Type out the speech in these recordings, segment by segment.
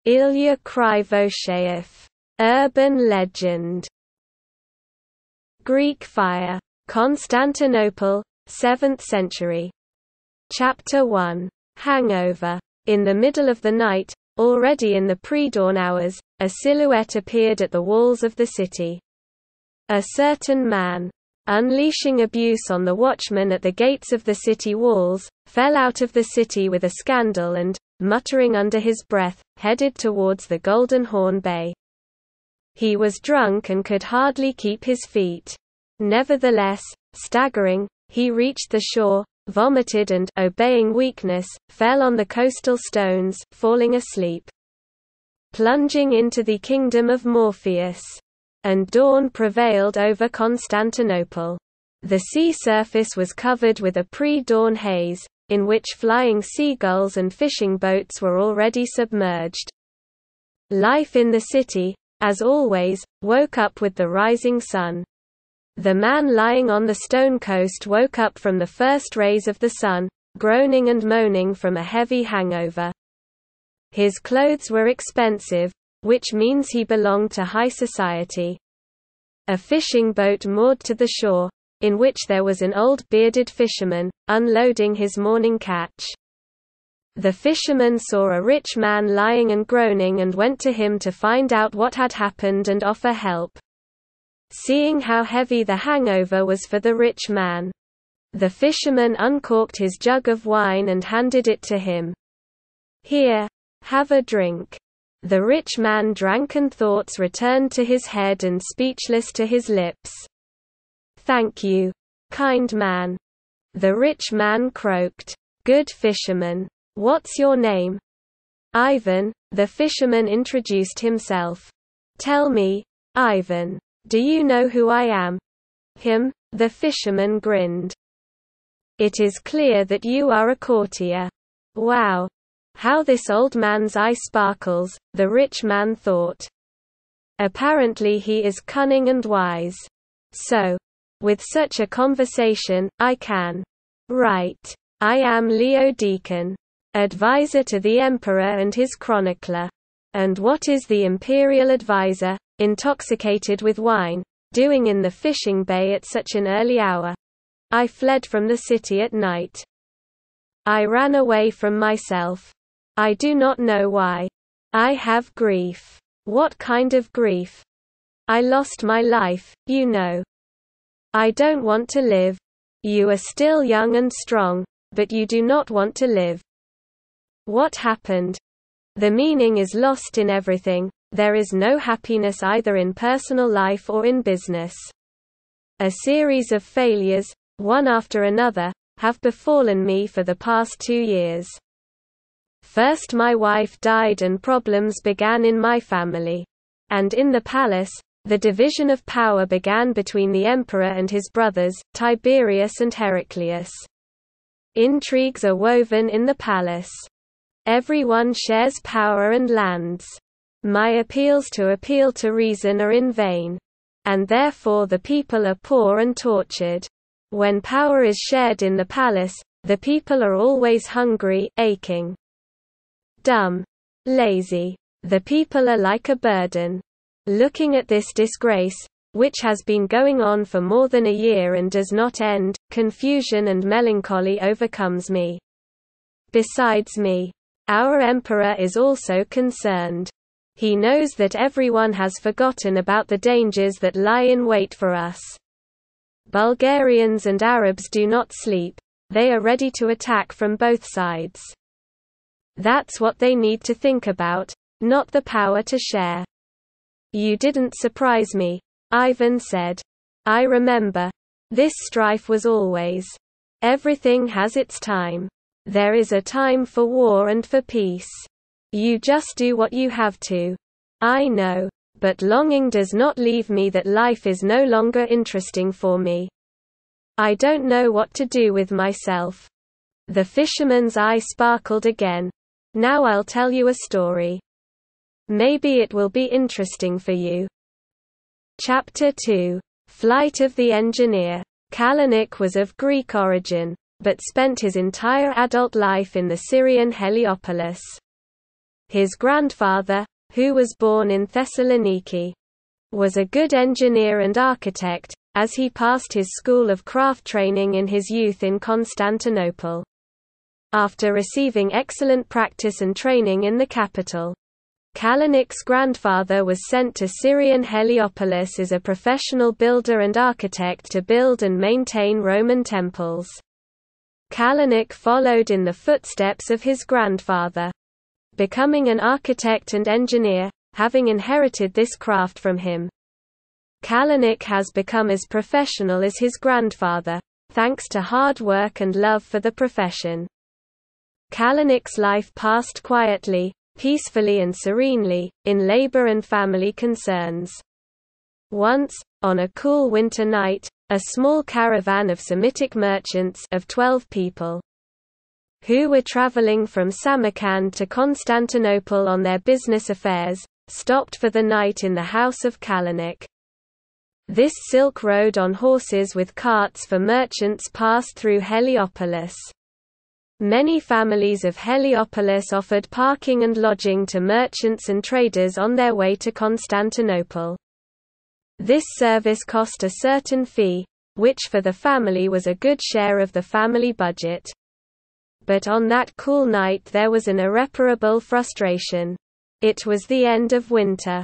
Ilya Krivosheev. Urban legend. Greek fire. Constantinople, 7th century. Chapter 1. Hangover. In the middle of the night, already in the pre-dawn hours, a silhouette appeared at the walls of the city. A certain man, unleashing abuse on the watchmen at the gates of the city walls, fell out of the city with a scandal and, muttering under his breath, headed towards the Golden Horn Bay. He was drunk and could hardly keep his feet. Nevertheless, staggering, he reached the shore, vomited and, obeying weakness, fell on the coastal stones, falling asleep. Plunging into the kingdom of Morpheus. And dawn prevailed over Constantinople. The sea surface was covered with a pre-dawn haze, in which flying seagulls and fishing boats were already submerged. Life in the city, as always, woke up with the rising sun. The man lying on the stone coast woke up from the first rays of the sun, groaning and moaning from a heavy hangover. His clothes were expensive, which means he belonged to high society. A fishing boat moored to the shore, in which there was an old bearded fisherman, unloading his morning catch. The fisherman saw a rich man lying and groaning and went to him to find out what had happened and offer help. Seeing how heavy the hangover was for the rich man, the fisherman uncorked his jug of wine and handed it to him. "Here, have a drink." The rich man drank and thoughts returned to his head and speechless to his lips. "Thank you, kind man." The rich man croaked. "Good fisherman. What's your name?" "Ivan," the fisherman introduced himself. "Tell me, Ivan, do you know who I am?" "Him," the fisherman grinned. "It is clear that you are a courtier." "Wow. How this old man's eye sparkles," the rich man thought. "Apparently he is cunning and wise. So, with such a conversation, I can write. I am Leo Deacon, advisor to the emperor and his chronicler." And what is the imperial advisor, intoxicated with wine, doing in the fishing bay at such an early hour? "I fled from the city at night. I ran away from myself. I do not know why. I have grief." "What kind of grief?" "I lost my life, you know. I don't want to live." "You are still young and strong, but you do not want to live." "What happened?" "The meaning is lost in everything. There is no happiness either in personal life or in business. A series of failures, one after another, have befallen me for the past 2 years. First my wife died and problems began in my family. And in the palace, the division of power began between the emperor and his brothers, Tiberius and Heraclius. Intrigues are woven in the palace. Everyone shares power and lands. My appeals to reason are in vain. And therefore the people are poor and tortured. When power is shared in the palace, the people are always hungry, aching, dumb, lazy. The people are like a burden. Looking at this disgrace, which has been going on for more than a year and does not end, confusion and melancholy overcomes me. Besides me, our emperor is also concerned. He knows that everyone has forgotten about the dangers that lie in wait for us. Bulgarians and Arabs do not sleep. They are ready to attack from both sides. That's what they need to think about, not the power to share." "You didn't surprise me," Ivan said. "I remember. This strife was always. Everything has its time. There is a time for war and for peace. You just do what you have to." "I know. But longing does not leave me that life is no longer interesting for me. I don't know what to do with myself." The fisherman's eye sparkled again. "Now I'll tell you a story. Maybe it will be interesting for you." Chapter 2. Flight of the Engineer. Kalanick was of Greek origin, but spent his entire adult life in the Syrian Heliopolis. His grandfather, who was born in Thessaloniki, was a good engineer and architect, as he passed his school of craft training in his youth in Constantinople. After receiving excellent practice and training in the capital, Kalanick's grandfather was sent to Syrian Heliopolis as a professional builder and architect to build and maintain Roman temples. Kalanick followed in the footsteps of his grandfather, becoming an architect and engineer, having inherited this craft from him. Kalanick has become as professional as his grandfather, thanks to hard work and love for the profession. Kalanick's life passed quietly, peacefully and serenely, in labor and family concerns. Once, on a cool winter night, a small caravan of Semitic merchants of 12 people, who were traveling from Samarkand to Constantinople on their business affairs, stopped for the night in the house of Kalanick. This silk road on horses with carts for merchants passed through Heliopolis. Many families of Heliopolis offered parking and lodging to merchants and traders on their way to Constantinople. This service cost a certain fee, which for the family was a good share of the family budget. But on that cool night there was an irreparable frustration. It was the end of winter.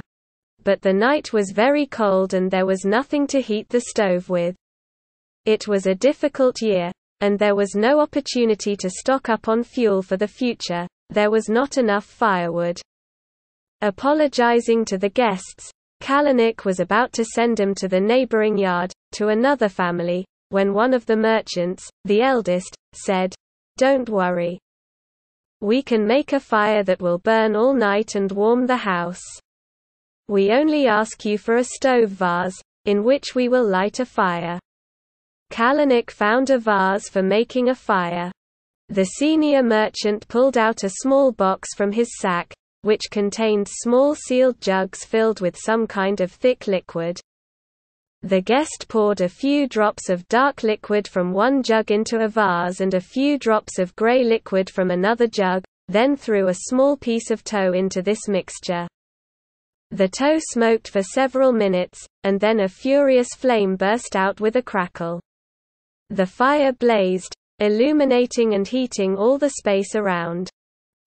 But the night was very cold and there was nothing to heat the stove with. It was a difficult year, and there was no opportunity to stock up on fuel for the future. There was not enough firewood. Apologizing to the guests, Kalanick was about to send them to the neighboring yard, to another family, when one of the merchants, the eldest, said, "Don't worry. We can make a fire that will burn all night and warm the house. We only ask you for a stove vase, in which we will light a fire." Kalanick found a vase for making a fire. The senior merchant pulled out a small box from his sack, which contained small sealed jugs filled with some kind of thick liquid. The guest poured a few drops of dark liquid from one jug into a vase and a few drops of grey liquid from another jug, then threw a small piece of tow into this mixture. The tow smoked for several minutes, and then a furious flame burst out with a crackle. The fire blazed, illuminating and heating all the space around.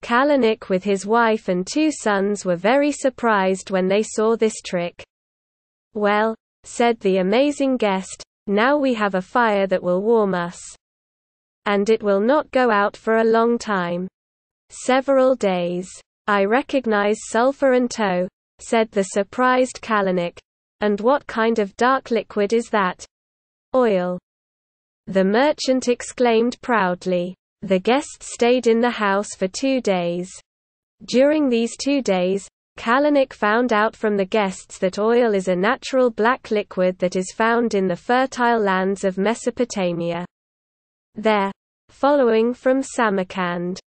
Kalanick with his wife and 2 sons were very surprised when they saw this trick. "Well," said the amazing guest, "now we have a fire that will warm us. And it will not go out for a long time. Several days. I recognize sulfur and tow," said the surprised Kalanick. "And what kind of dark liquid is that?" "Oil," the merchant exclaimed proudly. The guests stayed in the house for 2 days. During these 2 days, Kalanick found out from the guests that oil is a natural black liquid that is found in the fertile lands of Mesopotamia. There, following from Samarkand,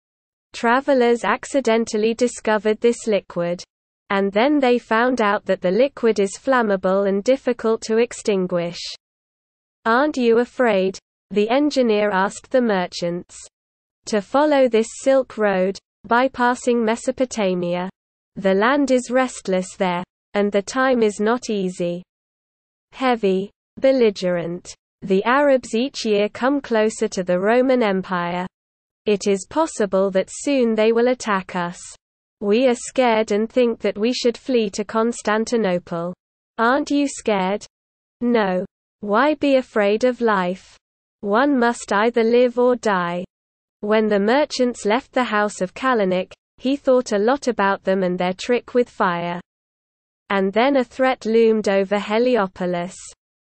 travelers accidentally discovered this liquid. And then they found out that the liquid is flammable and difficult to extinguish. "Aren't you afraid?" the engineer asked the merchants. "To follow this silk road, bypassing Mesopotamia. The land is restless there, and the time is not easy. Heavy, belligerent. The Arabs each year come closer to the Roman Empire. It is possible that soon they will attack us. We are scared and think that we should flee to Constantinople. Aren't you scared? No. Why be afraid of life? One must either live or die." When the merchants left the house of Kalanick, he thought a lot about them and their trick with fire. And then a threat loomed over Heliopolis.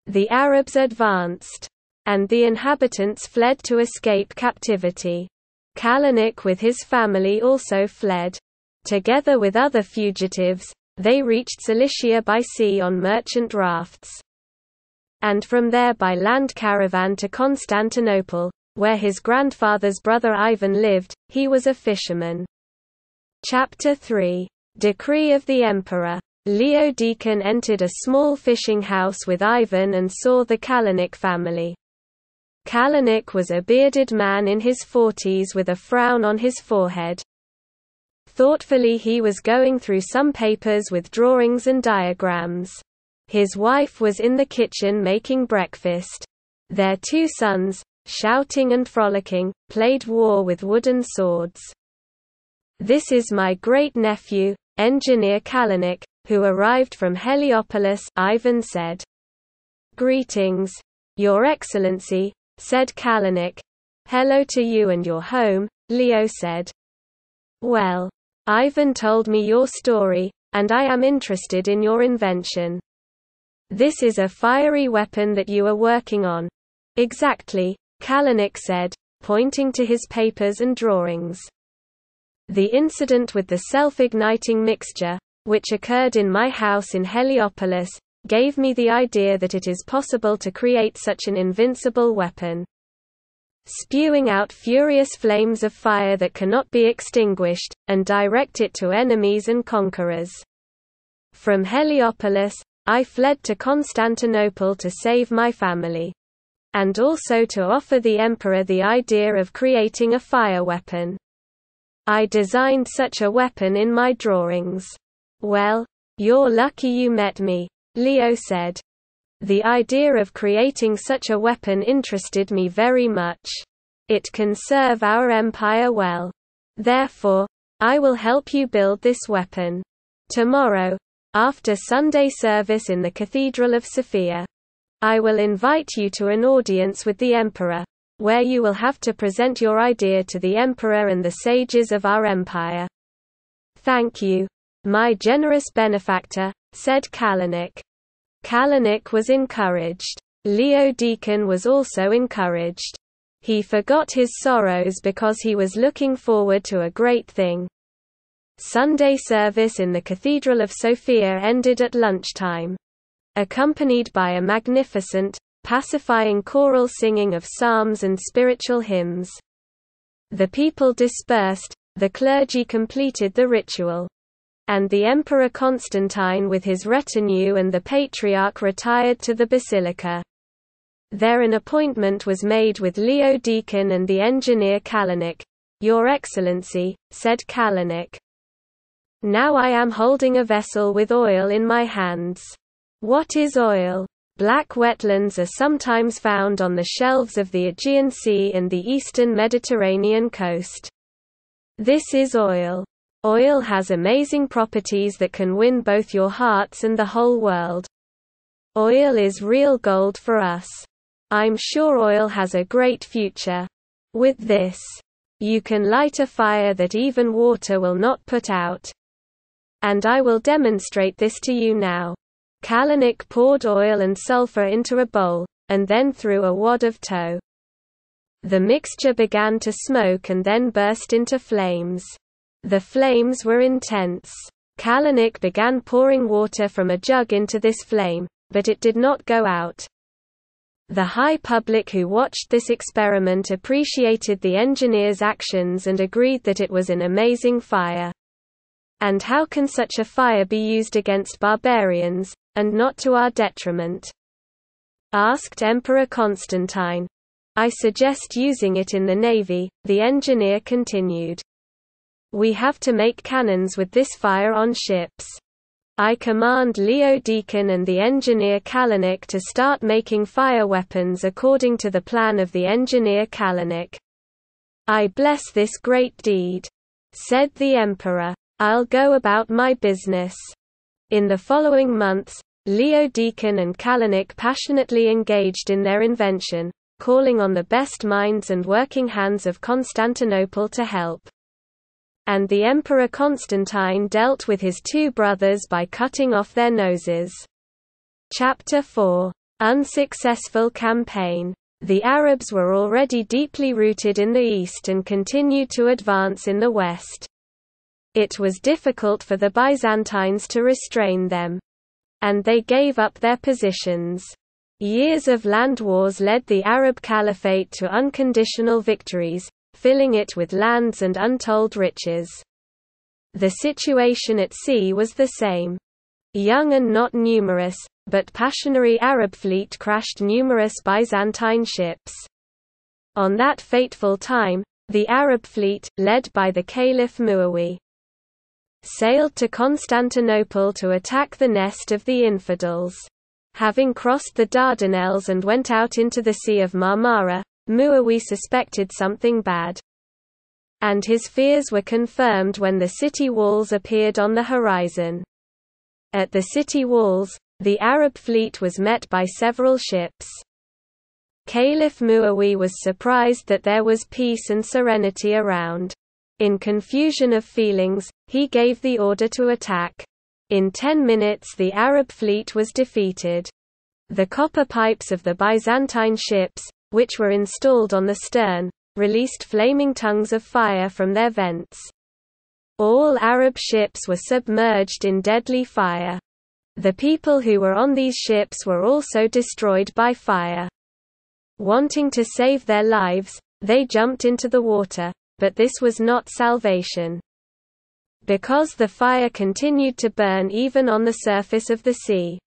The Arabs advanced, and the inhabitants fled to escape captivity. Kalanick with his family also fled. Together with other fugitives, they reached Cilicia by sea on merchant rafts. And from there by land caravan to Constantinople, where his grandfather's brother Ivan lived. He was a fisherman. Chapter 3. Decree of the Emperor. Leo Deacon entered a small fishing house with Ivan and saw the Kalanick family. Kalanick was a bearded man in his 40s with a frown on his forehead. Thoughtfully he was going through some papers with drawings and diagrams. His wife was in the kitchen making breakfast. Their 2 sons, shouting and frolicking, played war with wooden swords. "This is my great-nephew, Engineer Kalanick, who arrived from Heliopolis," Ivan said. "Greetings, Your Excellency," said Kalanick. "Hello to you and your home," Leo said. "Well, Ivan told me your story, and I am interested in your invention. This is a fiery weapon that you are working on." "Exactly," Kalanick said, pointing to his papers and drawings. "The incident with the self-igniting mixture, which occurred in my house in Heliopolis, gave me the idea that it is possible to create such an invincible weapon. Spewing out furious flames of fire that cannot be extinguished, and direct it to enemies and conquerors. From Heliopolis, I fled to Constantinople to save my family. And also to offer the emperor the idea of creating a fire weapon. I designed such a weapon in my drawings." "Well, you're lucky you met me," Leo said. "The idea of creating such a weapon interested me very much. It can serve our empire well. Therefore, I will help you build this weapon. Tomorrow, after Sunday service in the Cathedral of Sophia, I will invite you to an audience with the emperor, where you will have to present your idea to the emperor and the sages of our empire." "Thank you, my generous benefactor," said Kalanick. Kalanick was encouraged. Leo Deacon was also encouraged. He forgot his sorrows because he was looking forward to a great thing. Sunday service in the Cathedral of Sophia ended at lunchtime. Accompanied by a magnificent, pacifying choral singing of psalms and spiritual hymns. The people dispersed, the clergy completed the ritual. And the Emperor Constantine with his retinue and the Patriarch retired to the basilica. There an appointment was made with Leo Deacon and the engineer Kalanick. "Your Excellency," said Kalanick. "Now I am holding a vessel with oil in my hands." "What is oil?" Black wetlands are sometimes found on the shelves of the Aegean Sea and the eastern Mediterranean coast. This is oil. Oil has amazing properties that can win both your hearts and the whole world. Oil is real gold for us. I'm sure oil has a great future. With this, you can light a fire that even water will not put out. And I will demonstrate this to you now." Kalanick poured oil and sulfur into a bowl, and then threw a wad of tow. The mixture began to smoke and then burst into flames. The flames were intense. Kalanick began pouring water from a jug into this flame, but it did not go out. The high public who watched this experiment appreciated the engineer's actions and agreed that it was an amazing fire. "And how can such a fire be used against barbarians, and not to our detriment?" asked Emperor Constantine. "I suggest using it in the navy," the engineer continued. "We have to make cannons with this fire on ships. I command Leo Deacon and the engineer Kalanick to start making fire weapons according to the plan of the engineer Kalanick." "I bless this great deed," said the emperor. "I'll go about my business." In the following months, Leo Deacon and Kalanick passionately engaged in their invention, calling on the best minds and working hands of Constantinople to help. And the Emperor Constantine dealt with his 2 brothers by cutting off their noses. Chapter 4. Unsuccessful campaign. The Arabs were already deeply rooted in the east and continued to advance in the west. It was difficult for the Byzantines to restrain them. And they gave up their positions. Years of land wars led the Arab Caliphate to unconditional victories, filling it with lands and untold riches. The situation at sea was the same. Young and not numerous, but passionate Arab fleet crashed numerous Byzantine ships. On that fateful time, the Arab fleet, led by the Caliph Muawi, sailed to Constantinople to attack the nest of the infidels. Having crossed the Dardanelles and went out into the Sea of Marmara, Muawi suspected something bad. And his fears were confirmed when the city walls appeared on the horizon. At the city walls, the Arab fleet was met by several ships. Caliph Muawi was surprised that there was peace and serenity around. In confusion of feelings, he gave the order to attack. In 10 minutes the Arab fleet was defeated. The copper pipes of the Byzantine ships, which were installed on the stern, released flaming tongues of fire from their vents. All Arab ships were submerged in deadly fire. The people who were on these ships were also destroyed by fire. Wanting to save their lives, they jumped into the water, but this was not salvation. Because the fire continued to burn even on the surface of the sea.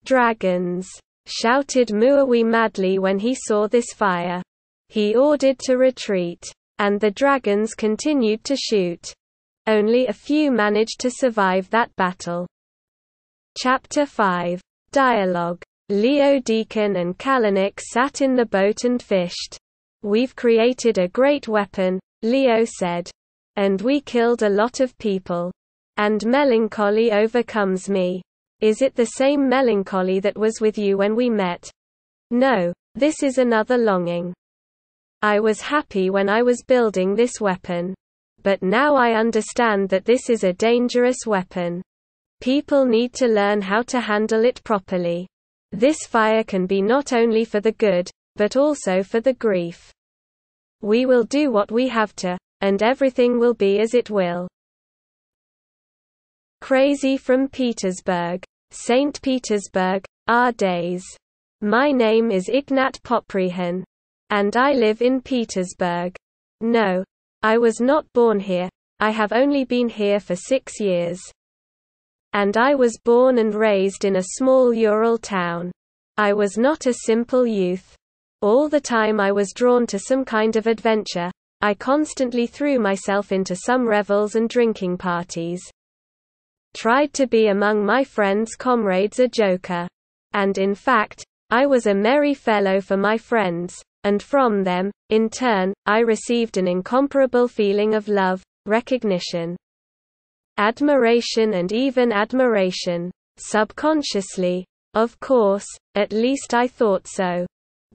"Dragons!" shouted Muawi madly when he saw this fire. He ordered to retreat. And the dragons continued to shoot. Only a few managed to survive that battle. Chapter 5. Dialogue. Leo Deacon and Kalanick sat in the boat and fished. "We've created a great weapon," Leo said. "And we killed a lot of people. And melancholy overcomes me." "Is it the same melancholy that was with you when we met?" "No, this is another longing. I was happy when I was building this weapon. But now I understand that this is a dangerous weapon. People need to learn how to handle it properly. This fire can be not only for the good, but also for the grief. We will do what we have to, and everything will be as it will." Crazy from Petersburg. St. Petersburg, our days. "My name is Ignat Poprihan. And I live in Petersburg. No. I was not born here, I have only been here for 6 years. And I was born and raised in a small Ural town. I was not a simple youth. All the time I was drawn to some kind of adventure. I constantly threw myself into some revels and drinking parties. Tried to be among my friends' comrades a joker. And in fact, I was a merry fellow for my friends, and from them, in turn, I received an incomparable feeling of love, recognition, admiration, and even admiration. Subconsciously, of course, at least I thought so.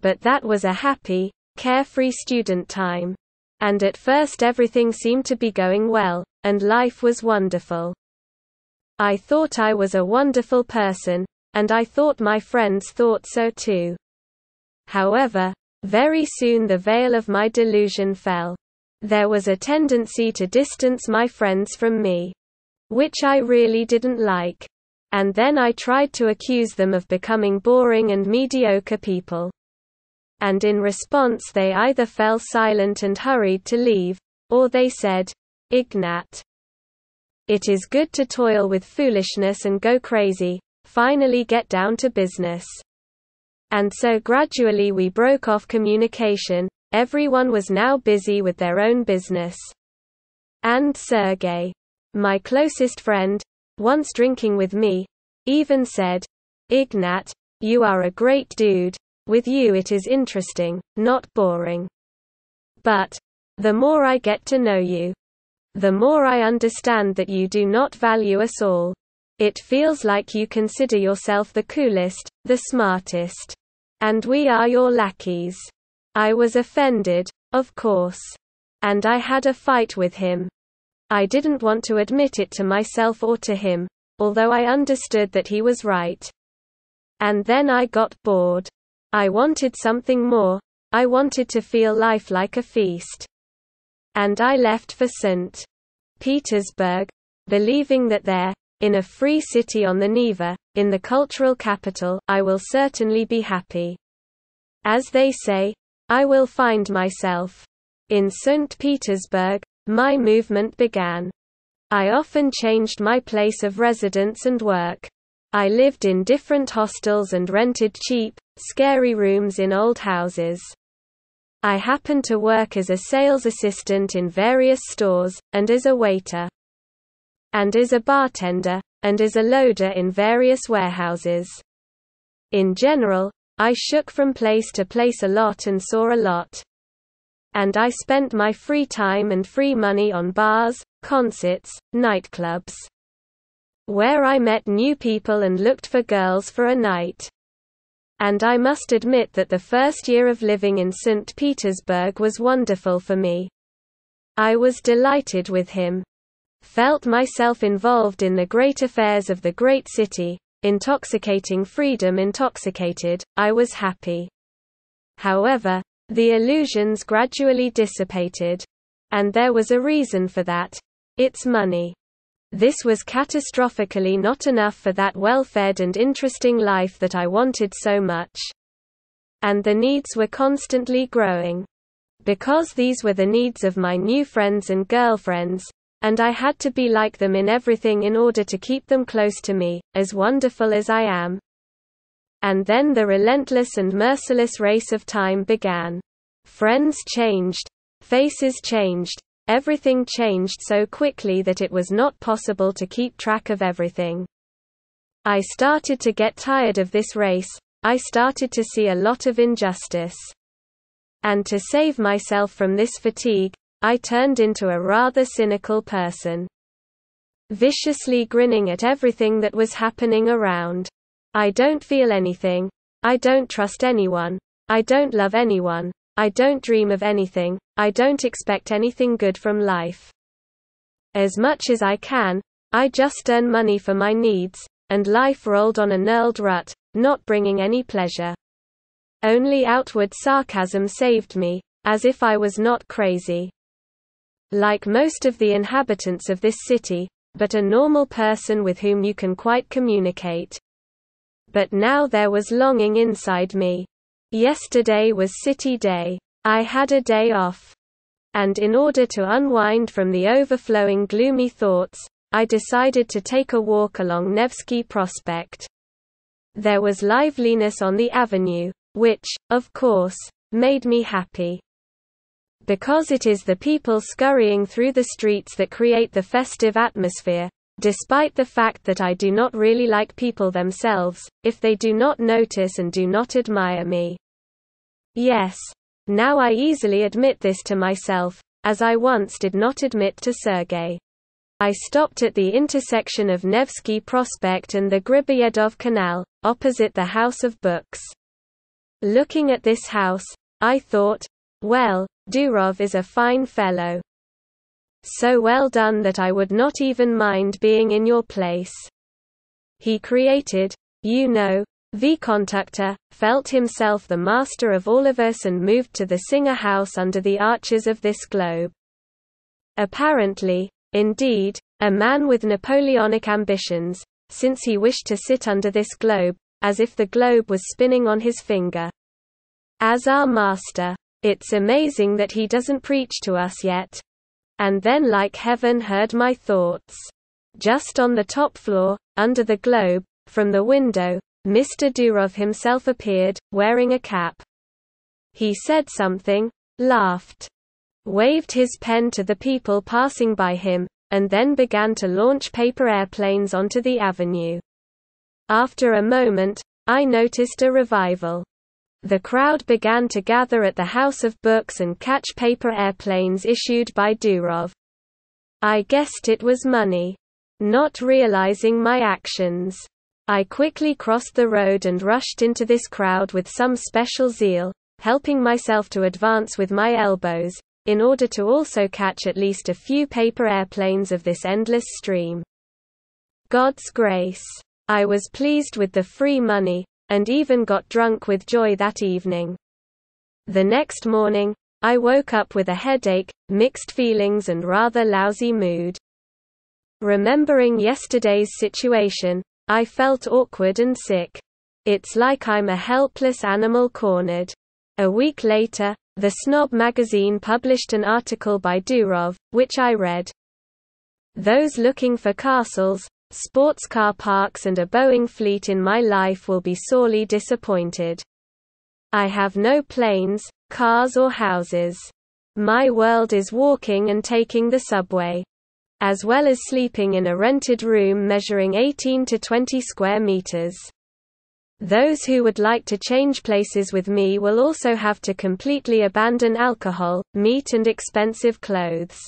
But that was a happy, carefree student time. And at first everything seemed to be going well, and life was wonderful. I thought I was a wonderful person, and I thought my friends thought so too. However, very soon the veil of my delusion fell. There was a tendency to distance my friends from me, which I really didn't like. And then I tried to accuse them of becoming boring and mediocre people. And in response they either fell silent and hurried to leave, or they said, "Ignat, it is good to toil with foolishness and go crazy, finally get down to business." And so gradually we broke off communication. Everyone was now busy with their own business. And Sergei, my closest friend, once drinking with me, even said, "Ignat, you are a great dude. With you it is interesting, not boring. But the more I get to know you, the more I understand that you do not value us all. It feels like you consider yourself the coolest, the smartest. And we are your lackeys." I was offended, of course. And I had a fight with him. I didn't want to admit it to myself or to him, although I understood that he was right. And then I got bored. I wanted something more. I wanted to feel life like a feast. And I left for St. Petersburg, believing that there, in a free city on the Neva, in the cultural capital, I will certainly be happy. As they say, I will find myself. In St. Petersburg, my movement began. I often changed my place of residence and work. I lived in different hostels and rented cheap, scary rooms in old houses. I happened to work as a sales assistant in various stores, and as a waiter. and is a bartender, and is a loader in various warehouses. In general, I shook from place to place a lot and saw a lot. And I spent my free time and free money on bars, concerts, nightclubs, where I met new people and looked for girls for a night. And I must admit that the first year of living in St. Petersburg was wonderful for me. I was delighted with him. Felt myself involved in the great affairs of the great city, intoxicating freedom intoxicated, I was happy. However, the illusions gradually dissipated. And there was a reason for that. It's money. This was catastrophically not enough for that well-fed and interesting life that I wanted so much. And the needs were constantly growing. Because these were the needs of my new friends and girlfriends, and I had to be like them in everything in order to keep them close to me, as wonderful as I am. And then the relentless and merciless race of time began. Friends changed. Faces changed. Everything changed so quickly that it was not possible to keep track of everything. I started to get tired of this race. I started to see a lot of injustice. And to save myself from this fatigue, I turned into a rather cynical person. Viciously grinning at everything that was happening around. I don't feel anything. I don't trust anyone. I don't love anyone. I don't dream of anything. I don't expect anything good from life. As much as I can, I just earn money for my needs, and life rolled on a knurled rut, not bringing any pleasure. Only outward sarcasm saved me, as if I was not crazy. Like most of the inhabitants of this city, but a normal person with whom you can quite communicate. But now there was longing inside me. Yesterday was city day. I had a day off. And in order to unwind from the overflowing gloomy thoughts, I decided to take a walk along Nevsky Prospect. There was liveliness on the avenue, which, of course, made me happy. Because it is the people scurrying through the streets that create the festive atmosphere, despite the fact that I do not really like people themselves, if they do not notice and do not admire me. Yes. Now I easily admit this to myself, as I once did not admit to Sergei. I stopped at the intersection of Nevsky Prospect and the Griboyedov Canal, opposite the House of Books. Looking at this house, I thought, well, Durov is a fine fellow. So well done that I would not even mind being in your place. He created, the conductor, felt himself the master of all of us and moved to the Singer House under the arches of this globe. Apparently, indeed, a man with Napoleonic ambitions, since he wished to sit under this globe, as if the globe was spinning on his finger. As our master, it's amazing that he doesn't preach to us yet. And then like heaven heard my thoughts. Just on the top floor, under the globe, from the window, Mr. Durov himself appeared, wearing a cap. He said something, laughed, waved his pen to the people passing by him, and then began to launch paper airplanes onto the avenue. After a moment, I noticed a revival. The crowd began to gather at the House of Books and catch paper airplanes issued by Durov. I guessed it was money. Not realizing my actions, I quickly crossed the road and rushed into this crowd with some special zeal, helping myself to advance with my elbows, in order to also catch at least a few paper airplanes of this endless stream. God's grace. I was pleased with the free money, and even got drunk with joy that evening. The next morning, I woke up with a headache, mixed feelings and rather lousy mood. Remembering yesterday's situation, I felt awkward and sick. It's like I'm a helpless animal cornered. A week later, the Snob magazine published an article by Durov, which I read. Those looking for castles, sports car parks and a Boeing fleet in my life will be sorely disappointed. I have no planes, cars or houses. My world is walking and taking the subway. as well as sleeping in a rented room measuring 18 to 20 square meters. Those who would like to change places with me will also have to completely abandon alcohol, meat and expensive clothes.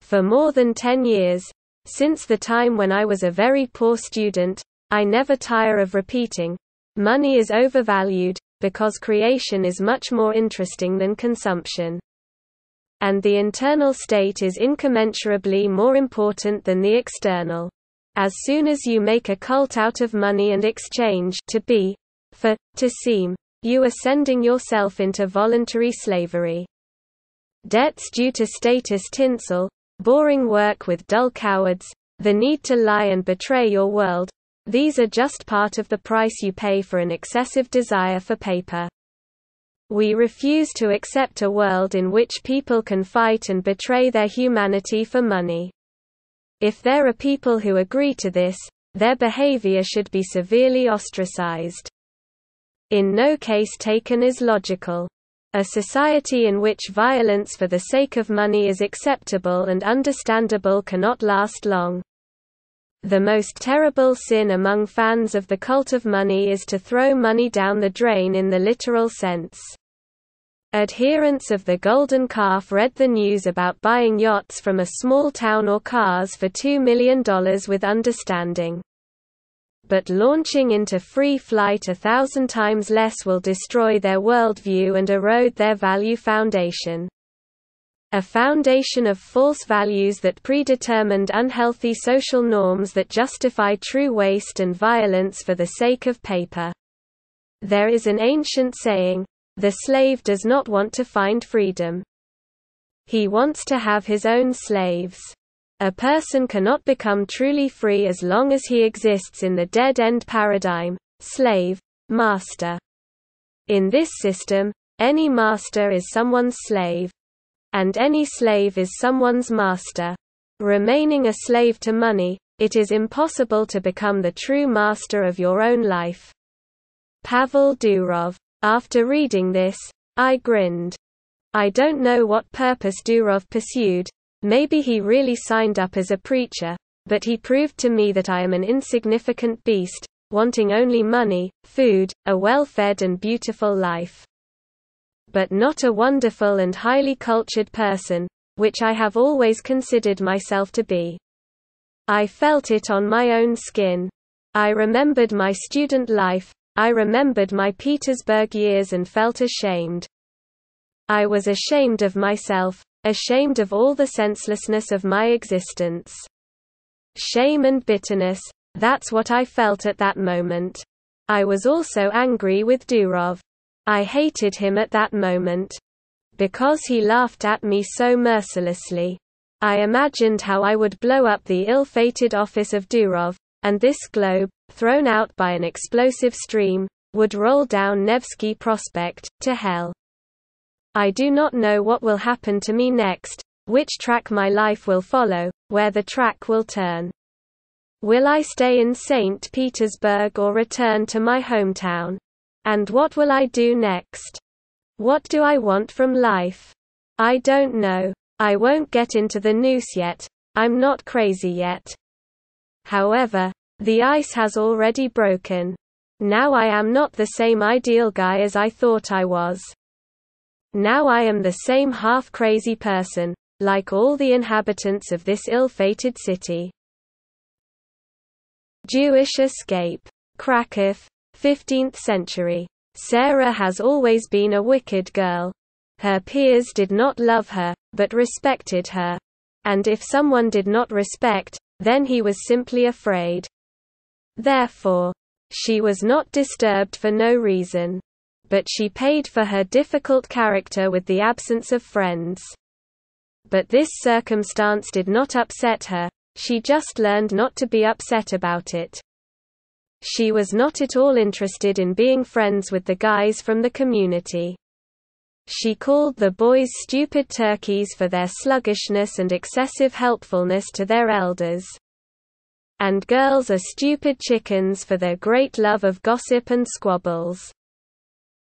For more than 10 years, since the time when I was a very poor student, I never tire of repeating, money is overvalued, because creation is much more interesting than consumption. And the internal state is incommensurably more important than the external. As soon as you make a cult out of money and exchange to be for to seem, you are sending yourself into voluntary slavery. Debts due to status tinsel, boring work with dull cowards, the need to lie and betray your world, these are just part of the price you pay for an excessive desire for paper. We refuse to accept a world in which people can fight and betray their humanity for money. If there are people who agree to this, their behavior should be severely ostracized. In no case taken as logical. A society in which violence for the sake of money is acceptable and understandable cannot last long. The most terrible sin among fans of the cult of money is to throw money down the drain in the literal sense. Adherents of the Golden Calf read the news about buying yachts from a small town or cars for $2 million with understanding. But launching into free flight 1,000 times less will destroy their worldview and erode their value foundation. A foundation of false values that predetermined unhealthy social norms that justify true waste and violence for the sake of paper. There is an ancient saying, "The slave does not want to find freedom. He wants to have his own slaves." A person cannot become truly free as long as he exists in the dead-end paradigm, slave, master. In this system, any master is someone's slave. And any slave is someone's master. Remaining a slave to money, it is impossible to become the true master of your own life. Pavel Durov. After reading this, I grinned. I don't know what purpose Durov pursued. Maybe he really signed up as a preacher, but he proved to me that I am an insignificant beast, wanting only money, food, a well-fed and beautiful life. But not a wonderful and highly cultured person, which I have always considered myself to be. I felt it on my own skin. I remembered my student life, I remembered my Petersburg years and felt ashamed. I was ashamed of myself, ashamed of all the senselessness of my existence. Shame and bitterness, that's what I felt at that moment. I was also angry with Durov. I hated him at that moment. Because he laughed at me so mercilessly. I imagined how I would blow up the ill-fated office of Durov, and this globe, thrown out by an explosive stream, would roll down Nevsky Prospect, to hell. I do not know what will happen to me next, which track my life will follow, where the track will turn. Will I stay in St. Petersburg or return to my hometown? And what will I do next? What do I want from life? I don't know. I won't get into the noose yet. I'm not crazy yet. However, the ice has already broken. Now I am not the same ideal guy as I thought I was. Now I am the same half-crazy person, like all the inhabitants of this ill-fated city. Jewish escape. Krakow, 15th century. Sarah has always been a wicked girl. Her peers did not love her, but respected her. And if someone did not respect, then he was simply afraid. Therefore, she was not disturbed for no reason. But she paid for her difficult character with the absence of friends. But this circumstance did not upset her, she just learned not to be upset about it. She was not at all interested in being friends with the guys from the community. She called the boys stupid turkeys for their sluggishness and excessive helpfulness to their elders. And girls are stupid chickens for their great love of gossip and squabbles.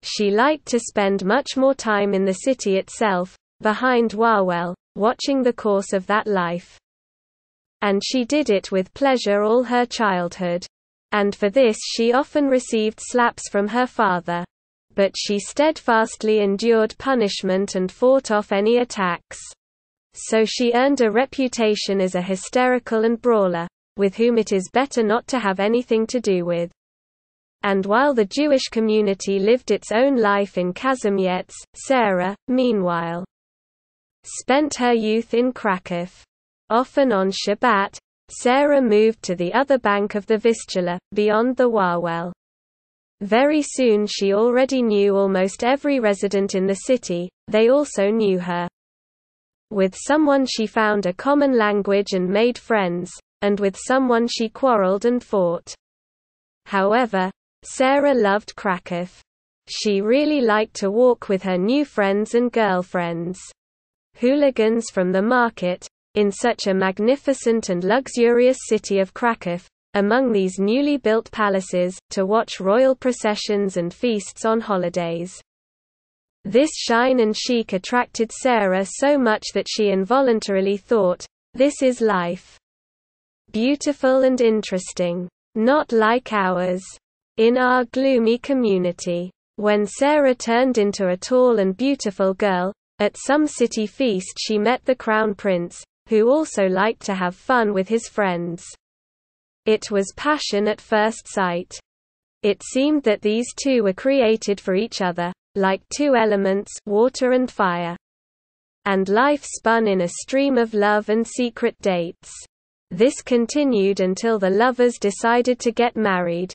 She liked to spend much more time in the city itself, behind Wawel, watching the course of that life. and she did it with pleasure all her childhood. And for this she often received slaps from her father. But she steadfastly endured punishment and fought off any attacks. So she earned a reputation as a hysterical and brawler, with whom it is better not to have anything to do with. And while the Jewish community lived its own life in Kazimierz, Sarah, meanwhile, spent her youth in Krakow. Often on Shabbat, Sarah moved to the other bank of the Vistula, beyond the Wawel. Very soon she already knew almost every resident in the city, they also knew her. With someone she found a common language and made friends, and with someone she quarreled and fought. However, Sarah loved Krakow. She really liked to walk with her new friends and girlfriends. Hooligans from the market, in such a magnificent and luxurious city of Krakow, among these newly built palaces, to watch royal processions and feasts on holidays. This shine and chic attracted Sarah so much that she involuntarily thought, "This is life. Beautiful and interesting. Not like ours. In our gloomy community." When Sarah turned into a tall and beautiful girl, at some city feast she met the crown prince, who also liked to have fun with his friends. It was passion at first sight. It seemed that these two were created for each other, like two elements, water and fire. And life spun in a stream of love and secret dates. This continued until the lovers decided to get married.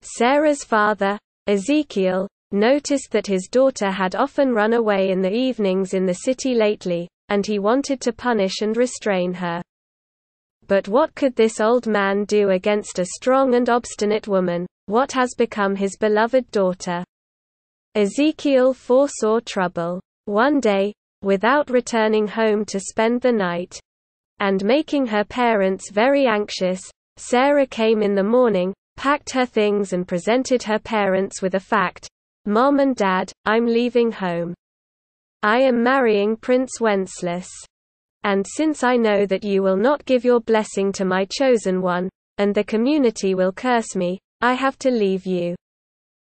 Sarah's father, Ezekiel, noticed that his daughter had often run away in the evenings in the city lately, and he wanted to punish and restrain her. But what could this old man do against a strong and obstinate woman? What has become his beloved daughter? Ezekiel foresaw trouble. One day, without returning home to spend the night, and making her parents very anxious, Sarah came in the morning, packed her things and presented her parents with a fact. "Mom and Dad, I'm leaving home. I am marrying Prince Wenceslas. And since I know that you will not give your blessing to my chosen one, and the community will curse me, I have to leave you."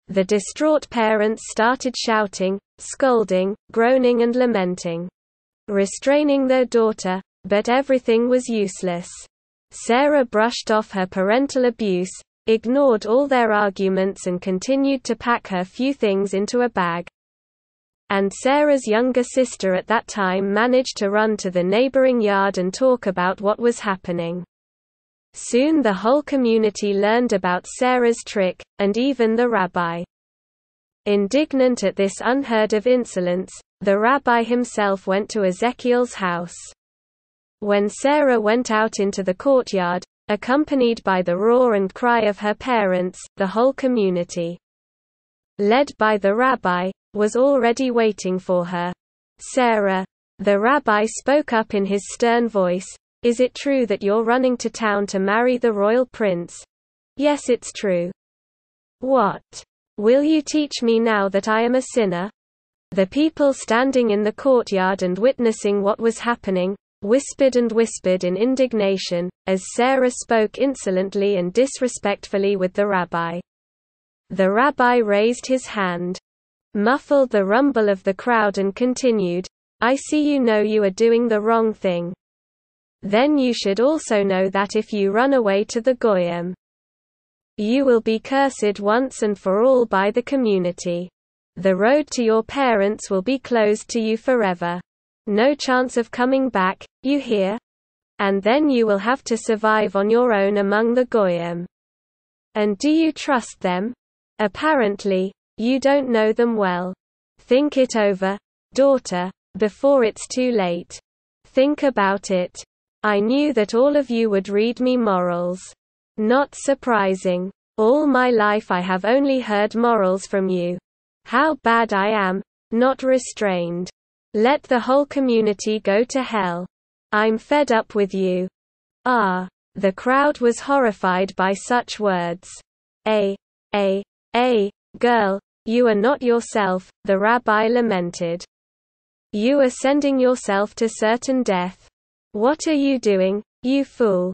The distraught parents started shouting, scolding, groaning and lamenting, restraining their daughter, but everything was useless. Sarah brushed off her parental abuse, ignored all their arguments and continued to pack her few things into a bag. And Sarah's younger sister at that time managed to run to the neighboring yard and talk about what was happening. Soon the whole community learned about Sarah's trick, and even the rabbi. Indignant at this unheard-of insolence, the rabbi himself went to Ezekiel's house. When Sarah went out into the courtyard, accompanied by the roar and cry of her parents, the whole community, led by the rabbi, was already waiting for her. "Sarah," the rabbi spoke up in his stern voice, "is it true that you're running to town to marry the royal prince?" "Yes, it's true." "What? Will you teach me now that I am a sinner?" The people standing in the courtyard and witnessing what was happening, whispered and whispered in indignation, as Sarah spoke insolently and disrespectfully with the rabbi. The rabbi raised his hand, muffled the rumble of the crowd and continued, "I see you know you are doing the wrong thing. Then you should also know that if you run away to the Goyim, you will be cursed once and for all by the community. The road to your parents will be closed to you forever. No chance of coming back, you hear? And then you will have to survive on your own among the Goyim. And do you trust them? Apparently, you don't know them well. Think it over, daughter, before it's too late. Think about it. I knew that all of you would read me morals. Not surprising. All my life I have only heard morals from you. How bad I am, not restrained. Let the whole community go to hell. I'm fed up with you." Ah! The crowd was horrified by such words. Girl, you are not yourself," the rabbi lamented. "You are sending yourself to certain death. What are you doing? You fool!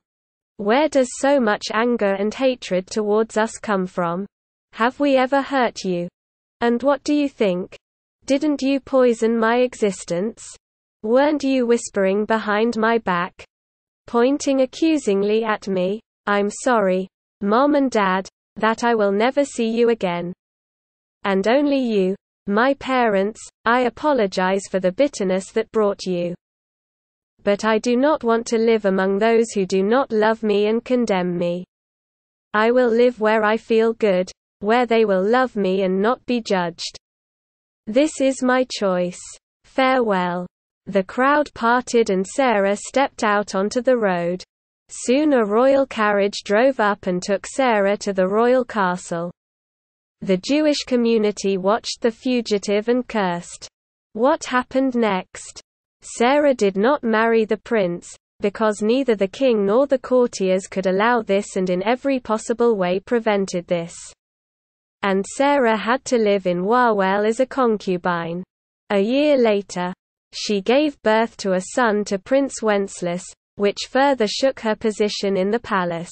Where does so much anger and hatred towards us come from? Have we ever hurt you? And what do you think? Didn't you poison my existence? Weren't you whispering behind my back? Pointing accusingly at me? I'm sorry, Mom and Dad, that I will never see you again. And only you, my parents, I apologize for the bitterness that brought you. But I do not want to live among those who do not love me and condemn me. I will live where I feel good, where they will love me and not be judged. This is my choice. Farewell. The crowd parted and Sarah stepped out onto the road. Soon a royal carriage drove up and took Sarah to the royal castle. The Jewish community watched the fugitive and cursed. What happened next? Sarah did not marry the prince, because neither the king nor the courtiers could allow this and in every possible way prevented this. And Sarah had to live in Wawel as a concubine. A year later, she gave birth to a son to Prince Wenceslas, which further shook her position in the palace.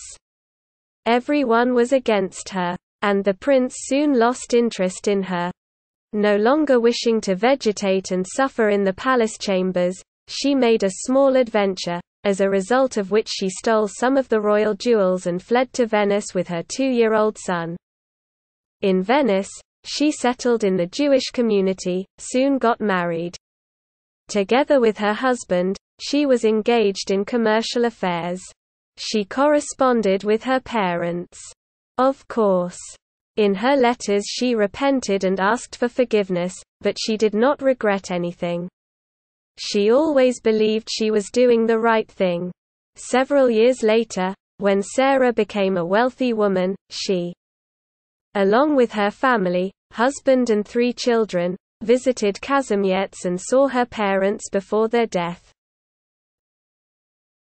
Everyone was against her, and the prince soon lost interest in her. No longer wishing to vegetate and suffer in the palace chambers, she made a small adventure, as a result of which she stole some of the royal jewels and fled to Venice with her 2-year-old son. In Venice, she settled in the Jewish community, soon got married. Together with her husband, she was engaged in commercial affairs. She corresponded with her parents. Of course. In her letters she repented and asked for forgiveness, but she did not regret anything. She always believed she was doing the right thing. Several years later, when Sarah became a wealthy woman, she, along with her family, husband and 3 children, visited Kazimierz and saw her parents before their death.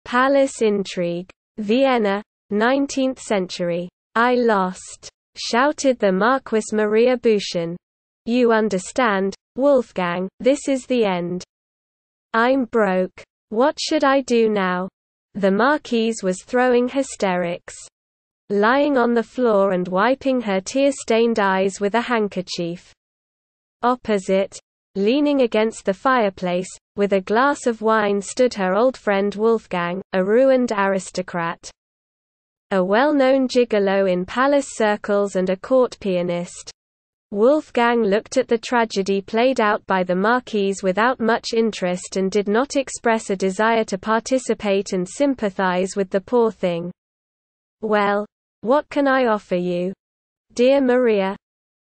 Palace intrigue. Vienna, 19th century. I lost, shouted the Marquise Maria Buchan. You understand, Wolfgang, this is the end. I'm broke. What should I do now? The Marquise was throwing hysterics. Lying on the floor and wiping her tear-stained eyes with a handkerchief. Opposite, leaning against the fireplace, with a glass of wine stood her old friend Wolfgang, a ruined aristocrat. A well-known gigolo in palace circles and a court pianist. Wolfgang looked at the tragedy played out by the Marquise without much interest and did not express a desire to participate and sympathize with the poor thing. Well, what can I offer you? Dear Maria,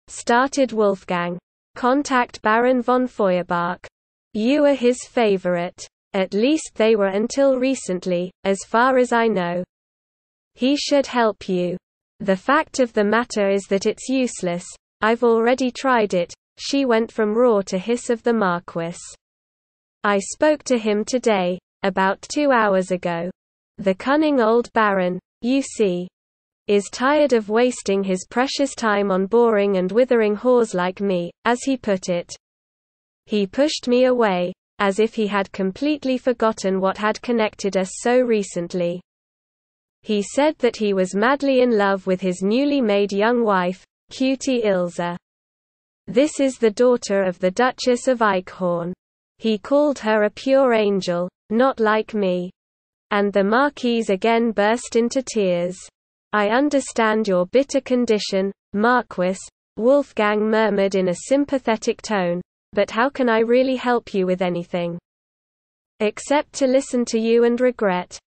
started Wolfgang. Contact Baron von Feuerbach. You are his favorite. At least they were until recently, as far as I know. He should help you. The fact of the matter is that it's useless. I've already tried it. She went from roar to hiss of the Marquis. I spoke to him today, about 2 hours ago. The cunning old Baron, you see, is tired of wasting his precious time on boring and withering whores like me, as he put it. He pushed me away, as if he had completely forgotten what had connected us so recently. He said that he was madly in love with his newly made young wife, Cutie Ilse. This is the daughter of the Duchess of Eichhorn. He called her a pure angel, not like me. And the Marquise again burst into tears. I understand your bitter condition, Marquis, Wolfgang murmured in a sympathetic tone, but how can I really help you with anything? Except to listen to you and regret.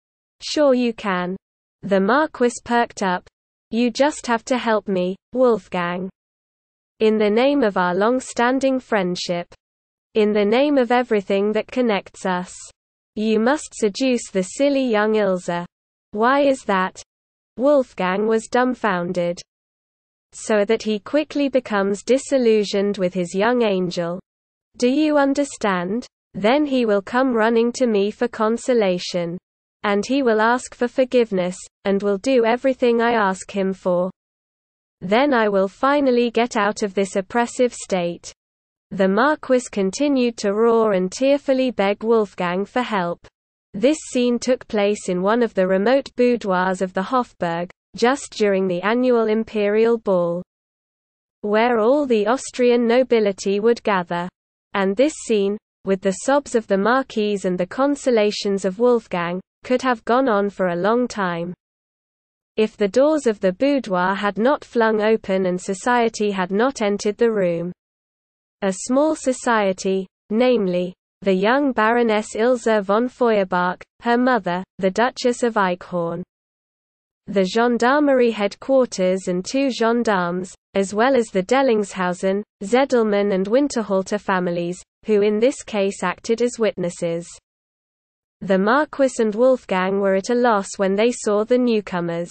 Sure you can. The Marquis perked up. You just have to help me, Wolfgang. In the name of our long-standing friendship. In the name of everything that connects us. You must seduce the silly young Ilse. Why is that? Wolfgang was dumbfounded. So that he quickly becomes disillusioned with his young angel. Do you understand? Then he will come running to me for consolation. And he will ask for forgiveness, and will do everything I ask him for. Then I will finally get out of this oppressive state. The Marquis continued to roar and tearfully beg Wolfgang for help. This scene took place in one of the remote boudoirs of the Hofburg, just during the annual imperial ball, where all the Austrian nobility would gather. And this scene, with the sobs of the Marquise and the consolations of Wolfgang, could have gone on for a long time, if the doors of the boudoir had not flung open and society had not entered the room. A small society, namely, the young Baroness Ilse von Feuerbach, her mother, the Duchess of Eichhorn, the gendarmerie headquarters and 2 gendarmes, as well as the Dellingshausen, Zedelmann and Winterhalter families, who in this case acted as witnesses. The Marquis and Wolfgang were at a loss when they saw the newcomers.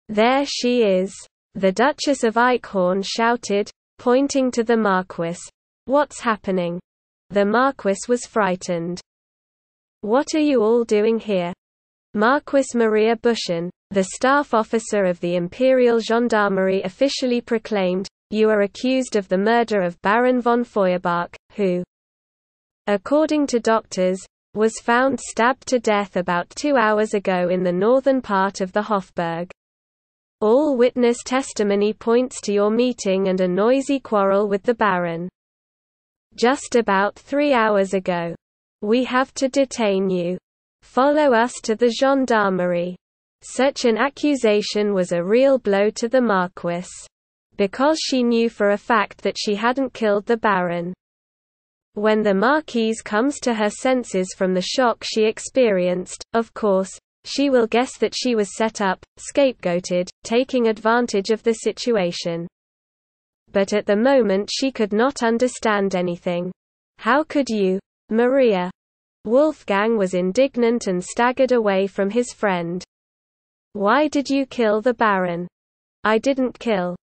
"There she is," the Duchess of Eichhorn shouted, pointing to the Marquis. "What's happening?" The Marquis was frightened. "What are you all doing here?" Marquis Maria Buschen, the staff officer of the Imperial Gendarmerie, officially proclaimed, "You are accused of the murder of Baron von Feuerbach, who, according to doctors, was found stabbed to death about 2 hours ago in the northern part of the Hofburg. All witness testimony points to your meeting and a noisy quarrel with the Baron just about 3 hours ago. We have to detain you. Follow us to the gendarmerie." Such an accusation was a real blow to the Marquis, because she knew for a fact that she hadn't killed the Baron. When the Marquise comes to her senses from the shock she experienced, of course, she will guess that she was set up, scapegoated, taking advantage of the situation. But at the moment she could not understand anything. "How could you, Maria?" Wolfgang was indignant and staggered away from his friend. "Why did you kill the Baron?" "I didn't kill."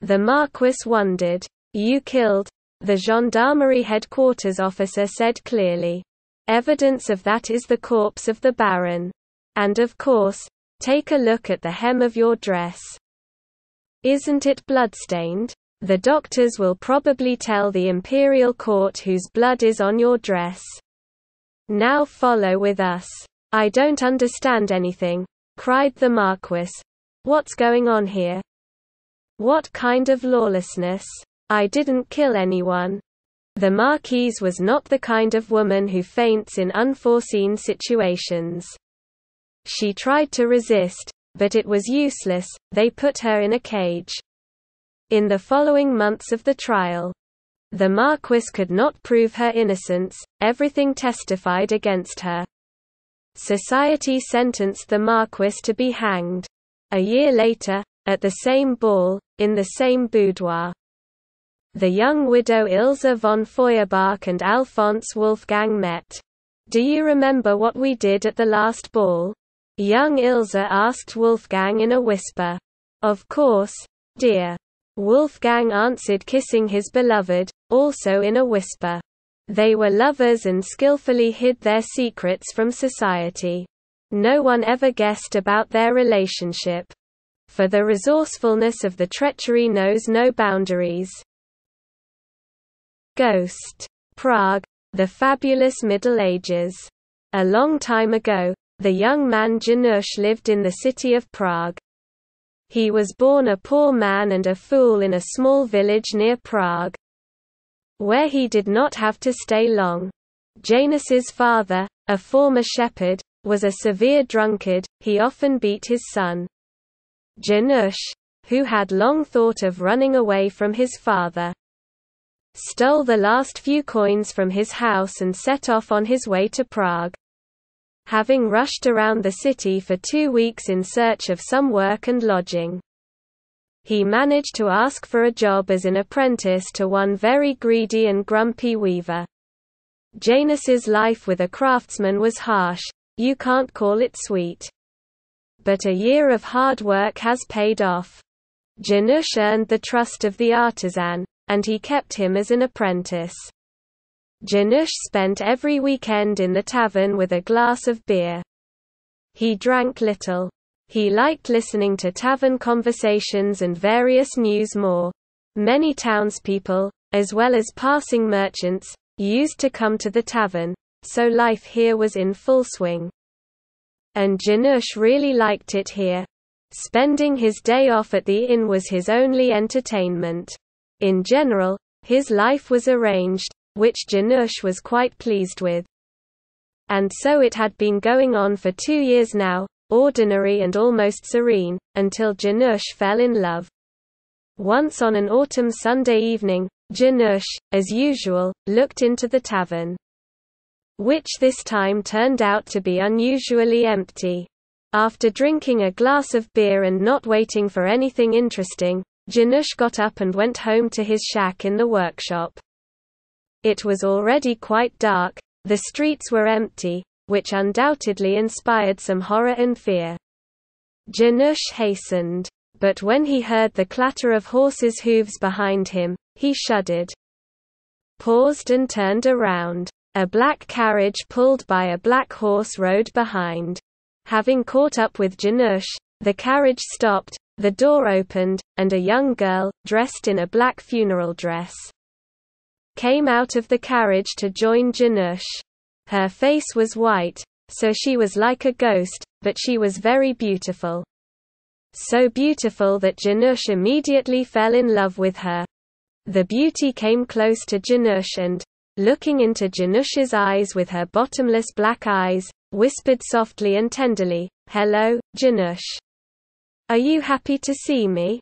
The Marquis wondered. "You killed," the gendarmerie headquarters officer said clearly. "Evidence of that is the corpse of the Baron. And of course, take a look at the hem of your dress. Isn't it bloodstained? The doctors will probably tell the imperial court whose blood is on your dress. Now follow with us." "I don't understand anything," cried the Marquis. "What's going on here? What kind of lawlessness? I didn't kill anyone." The Marquise was not the kind of woman who faints in unforeseen situations. She tried to resist, but it was useless. They put her in a cage. In the following months of the trial, the Marquis could not prove her innocence, everything testified against her. Society sentenced the Marquis to be hanged. A year later, at the same ball, in the same boudoir, the young widow Ilse von Feuerbach and Alphonse Wolfgang met. "Do you remember what we did at the last ball?" young Ilse asked Wolfgang in a whisper. "Of course, dear," Wolfgang answered, kissing his beloved, also in a whisper. They were lovers and skillfully hid their secrets from society. No one ever guessed about their relationship. For the resourcefulness of the treachery knows no boundaries. Ghost. Prague. The fabulous Middle Ages. A long time ago, the young man Janusz lived in the city of Prague. He was born a poor man and a fool in a small village near Prague, where he did not have to stay long. Janus's father, a former shepherd, was a severe drunkard. He often beat his son. Janusz, who had long thought of running away from his father, stole the last few coins from his house and set off on his way to Prague. Having rushed around the city for 2 weeks in search of some work and lodging, he managed to ask for a job as an apprentice to one very greedy and grumpy weaver. Janus's life with a craftsman was harsh, you can't call it sweet. But a year of hard work has paid off. Janusz earned the trust of the artisan, and he kept him as an apprentice. Janusz spent every weekend in the tavern with a glass of beer. He drank little. He liked listening to tavern conversations and various news more. Many townspeople, as well as passing merchants, used to come to the tavern, so life here was in full swing. And Janusz really liked it here. Spending his day off at the inn was his only entertainment. In general, his life was arranged, which Janusz was quite pleased with. And so it had been going on for 2 years now, ordinary and almost serene, until Janusz fell in love. Once on an autumn Sunday evening, Janusz, as usual, looked into the tavern, which this time turned out to be unusually empty. After drinking a glass of beer and not waiting for anything interesting, Janusz got up and went home to his shack in the workshop. It was already quite dark, the streets were empty, which undoubtedly inspired some horror and fear. Janusz hastened. But when he heard the clatter of horses' hooves behind him, he shuddered, paused and turned around. A black carriage pulled by a black horse rode behind. Having caught up with Janusz, the carriage stopped, the door opened, and a young girl, dressed in a black funeral dress, came out of the carriage to join Janusz. Her face was white, so she was like a ghost, but she was very beautiful. So beautiful that Janusz immediately fell in love with her. The beauty came close to Janusz and, looking into Janusz's eyes with her bottomless black eyes, whispered softly and tenderly, "Hello, Janusz. Are you happy to see me?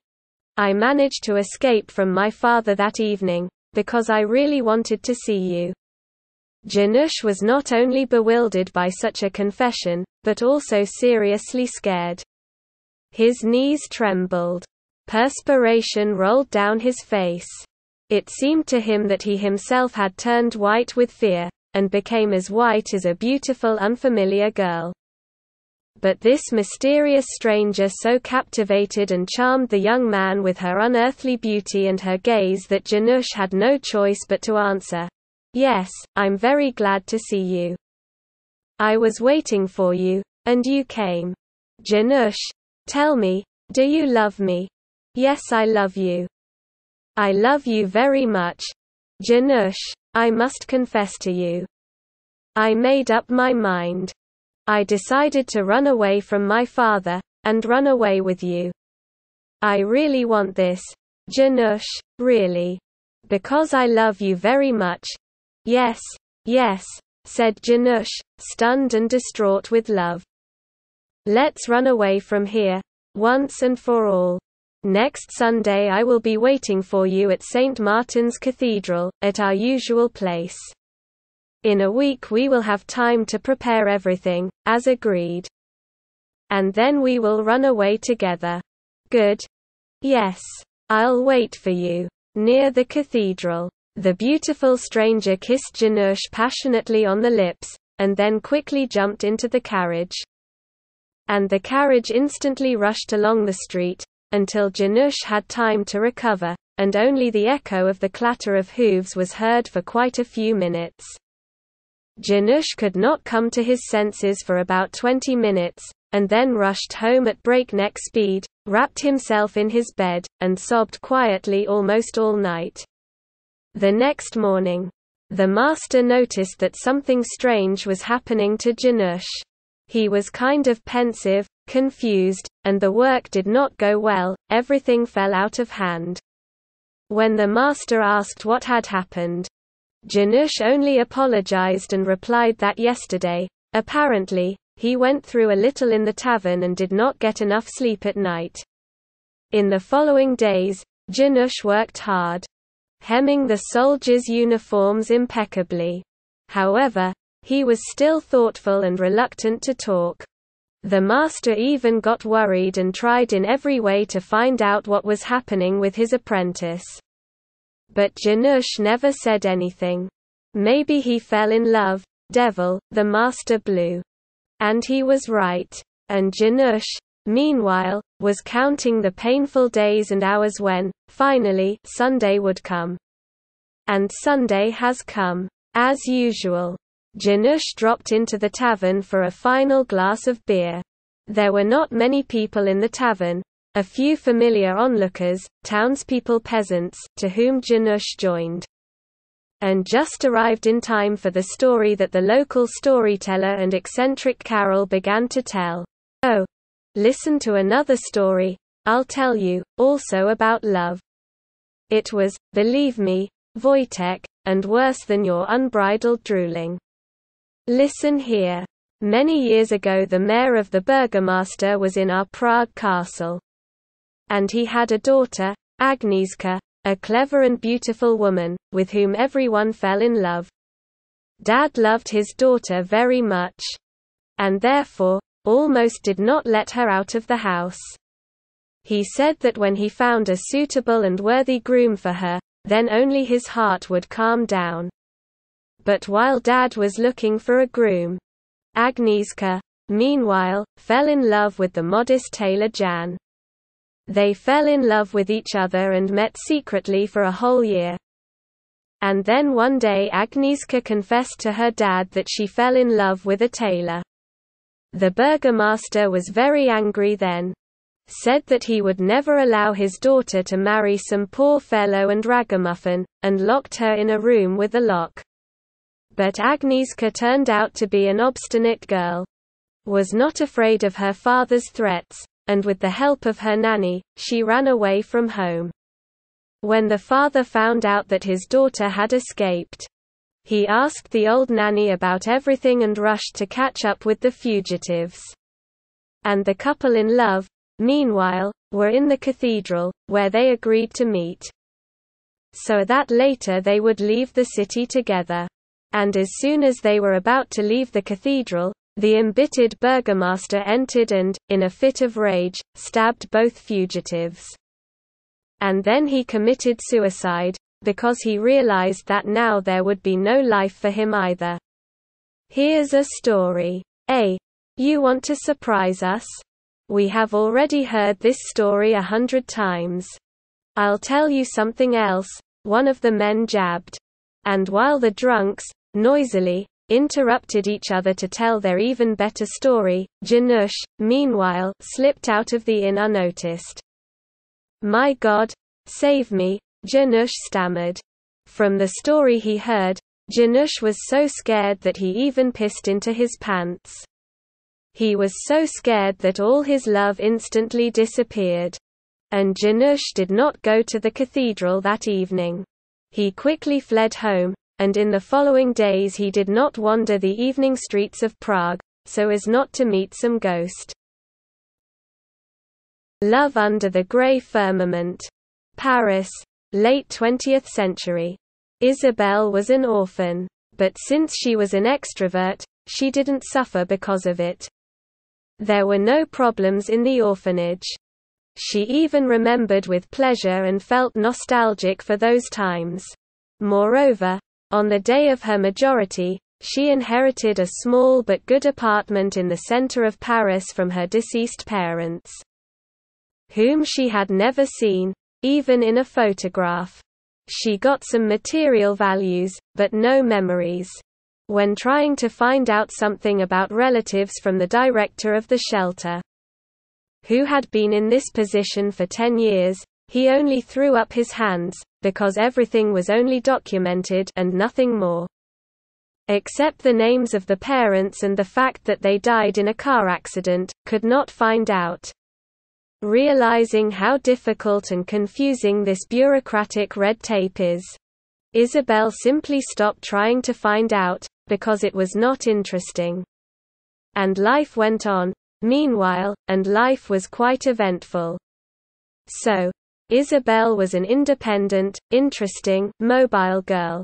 I managed to escape from my father that evening, because I really wanted to see you." Janusz was not only bewildered by such a confession, but also seriously scared. His knees trembled. Perspiration rolled down his face. It seemed to him that he himself had turned white with fear, and became as white as a beautiful unfamiliar girl. But this mysterious stranger so captivated and charmed the young man with her unearthly beauty and her gaze that Janusz had no choice but to answer, "Yes, I'm very glad to see you. I was waiting for you, and you came. Janusz, tell me, do you love me?" "Yes, I love you. I love you very much. Janusz, I must confess to you. I made up my mind. I decided to run away from my father, and run away with you. I really want this, Janusz, really. Because I love you very much." "Yes, yes," said Janusz, stunned and distraught with love. "Let's run away from here, once and for all. Next Sunday I will be waiting for you at St. Martin's Cathedral, at our usual place. In a week we will have time to prepare everything, as agreed. And then we will run away together." "Good. Yes. I'll wait for you. Near the cathedral." The beautiful stranger kissed Janusz passionately on the lips, and then quickly jumped into the carriage. And the carriage instantly rushed along the street, until Janusz had time to recover, and only the echo of the clatter of hooves was heard for quite a few minutes. Janusz could not come to his senses for about 20 minutes, and then rushed home at breakneck speed, wrapped himself in his bed, and sobbed quietly almost all night. The next morning, the master noticed that something strange was happening to Janusz. He was kind of pensive, confused, and the work did not go well, everything fell out of hand. When the master asked what had happened, Janusz only apologized and replied that yesterday, apparently, he went through a little in the tavern and did not get enough sleep at night. In the following days, Janusz worked hard, hemming the soldiers' uniforms impeccably. However, he was still thoughtful and reluctant to talk. The master even got worried and tried in every way to find out what was happening with his apprentice. But Janusz never said anything. Maybe he fell in love, devil, the master blew. And he was right. And Janusz, meanwhile, was counting the painful days and hours when, finally, Sunday would come. And Sunday has come. As usual, Janusz dropped into the tavern for a final glass of beer. There were not many people in the tavern, a few familiar onlookers, townspeople, peasants, to whom Janusz joined. and just arrived in time for the story that the local storyteller and eccentric Carol began to tell. Oh, listen to another story I'll tell you, also about love. It was, believe me, Wojtek, and worse than your unbridled drooling. Listen here. Many years ago the mayor of the burgomaster was in our Prague castle. And he had a daughter, Agnieszka, a clever and beautiful woman, with whom everyone fell in love. Dad loved his daughter very much. And therefore, almost did not let her out of the house. He said that when he found a suitable and worthy groom for her, then only his heart would calm down. But while Dad was looking for a groom, Agnieszka, meanwhile, fell in love with the modest tailor Jan. They fell in love with each other and met secretly for a whole year. And then one day Agnieszka confessed to her dad that she fell in love with a tailor. The burgomaster was very angry then. Said that he would never allow his daughter to marry some poor fellow and ragamuffin, and locked her in a room with a lock. But Agnieszka turned out to be an obstinate girl. Was not afraid of her father's threats, and with the help of her nanny, she ran away from home. When the father found out that his daughter had escaped, he asked the old nanny about everything and rushed to catch up with the fugitives. And the couple in love, meanwhile, were in the cathedral, where they agreed to meet. So that later they would leave the city together. And as soon as they were about to leave the cathedral, the embittered burgomaster entered and, in a fit of rage, stabbed both fugitives. And then he committed suicide, because he realized that now there would be no life for him either. Here's a story. You want to surprise us? We have already heard this story 100 times. I'll tell you something else, one of the men jabbed. And while the drunks, noisily, interrupted each other to tell their even better story, Janusz, meanwhile, slipped out of the inn unnoticed. My God, save me, Janusz stammered. From the story he heard, Janusz was so scared that he even pissed into his pants. He was so scared that all his love instantly disappeared. And Janusz did not go to the cathedral that evening. He quickly fled home, and in the following days he did not wander the evening streets of Prague, so as not to meet some ghost. Love under the grey firmament. Paris, late 20th century. Isabelle was an orphan. But since she was an extrovert, she didn't suffer because of it. There were no problems in the orphanage. She even remembered with pleasure and felt nostalgic for those times. Moreover, on the day of her majority, she inherited a small but good apartment in the center of Paris from her deceased parents, whom she had never seen, even in a photograph. She got some material values, but no memories. When trying to find out something about relatives from the director of the shelter, who had been in this position for 10 years, he only threw up his hands, because everything was only documented and nothing more. Except the names of the parents and the fact that they died in a car accident, could not find out. Realizing how difficult and confusing this bureaucratic red tape is, Isabelle simply stopped trying to find out, because it was not interesting. And life went on, meanwhile, and life was quite eventful. So, Isabelle was an independent, interesting, mobile girl.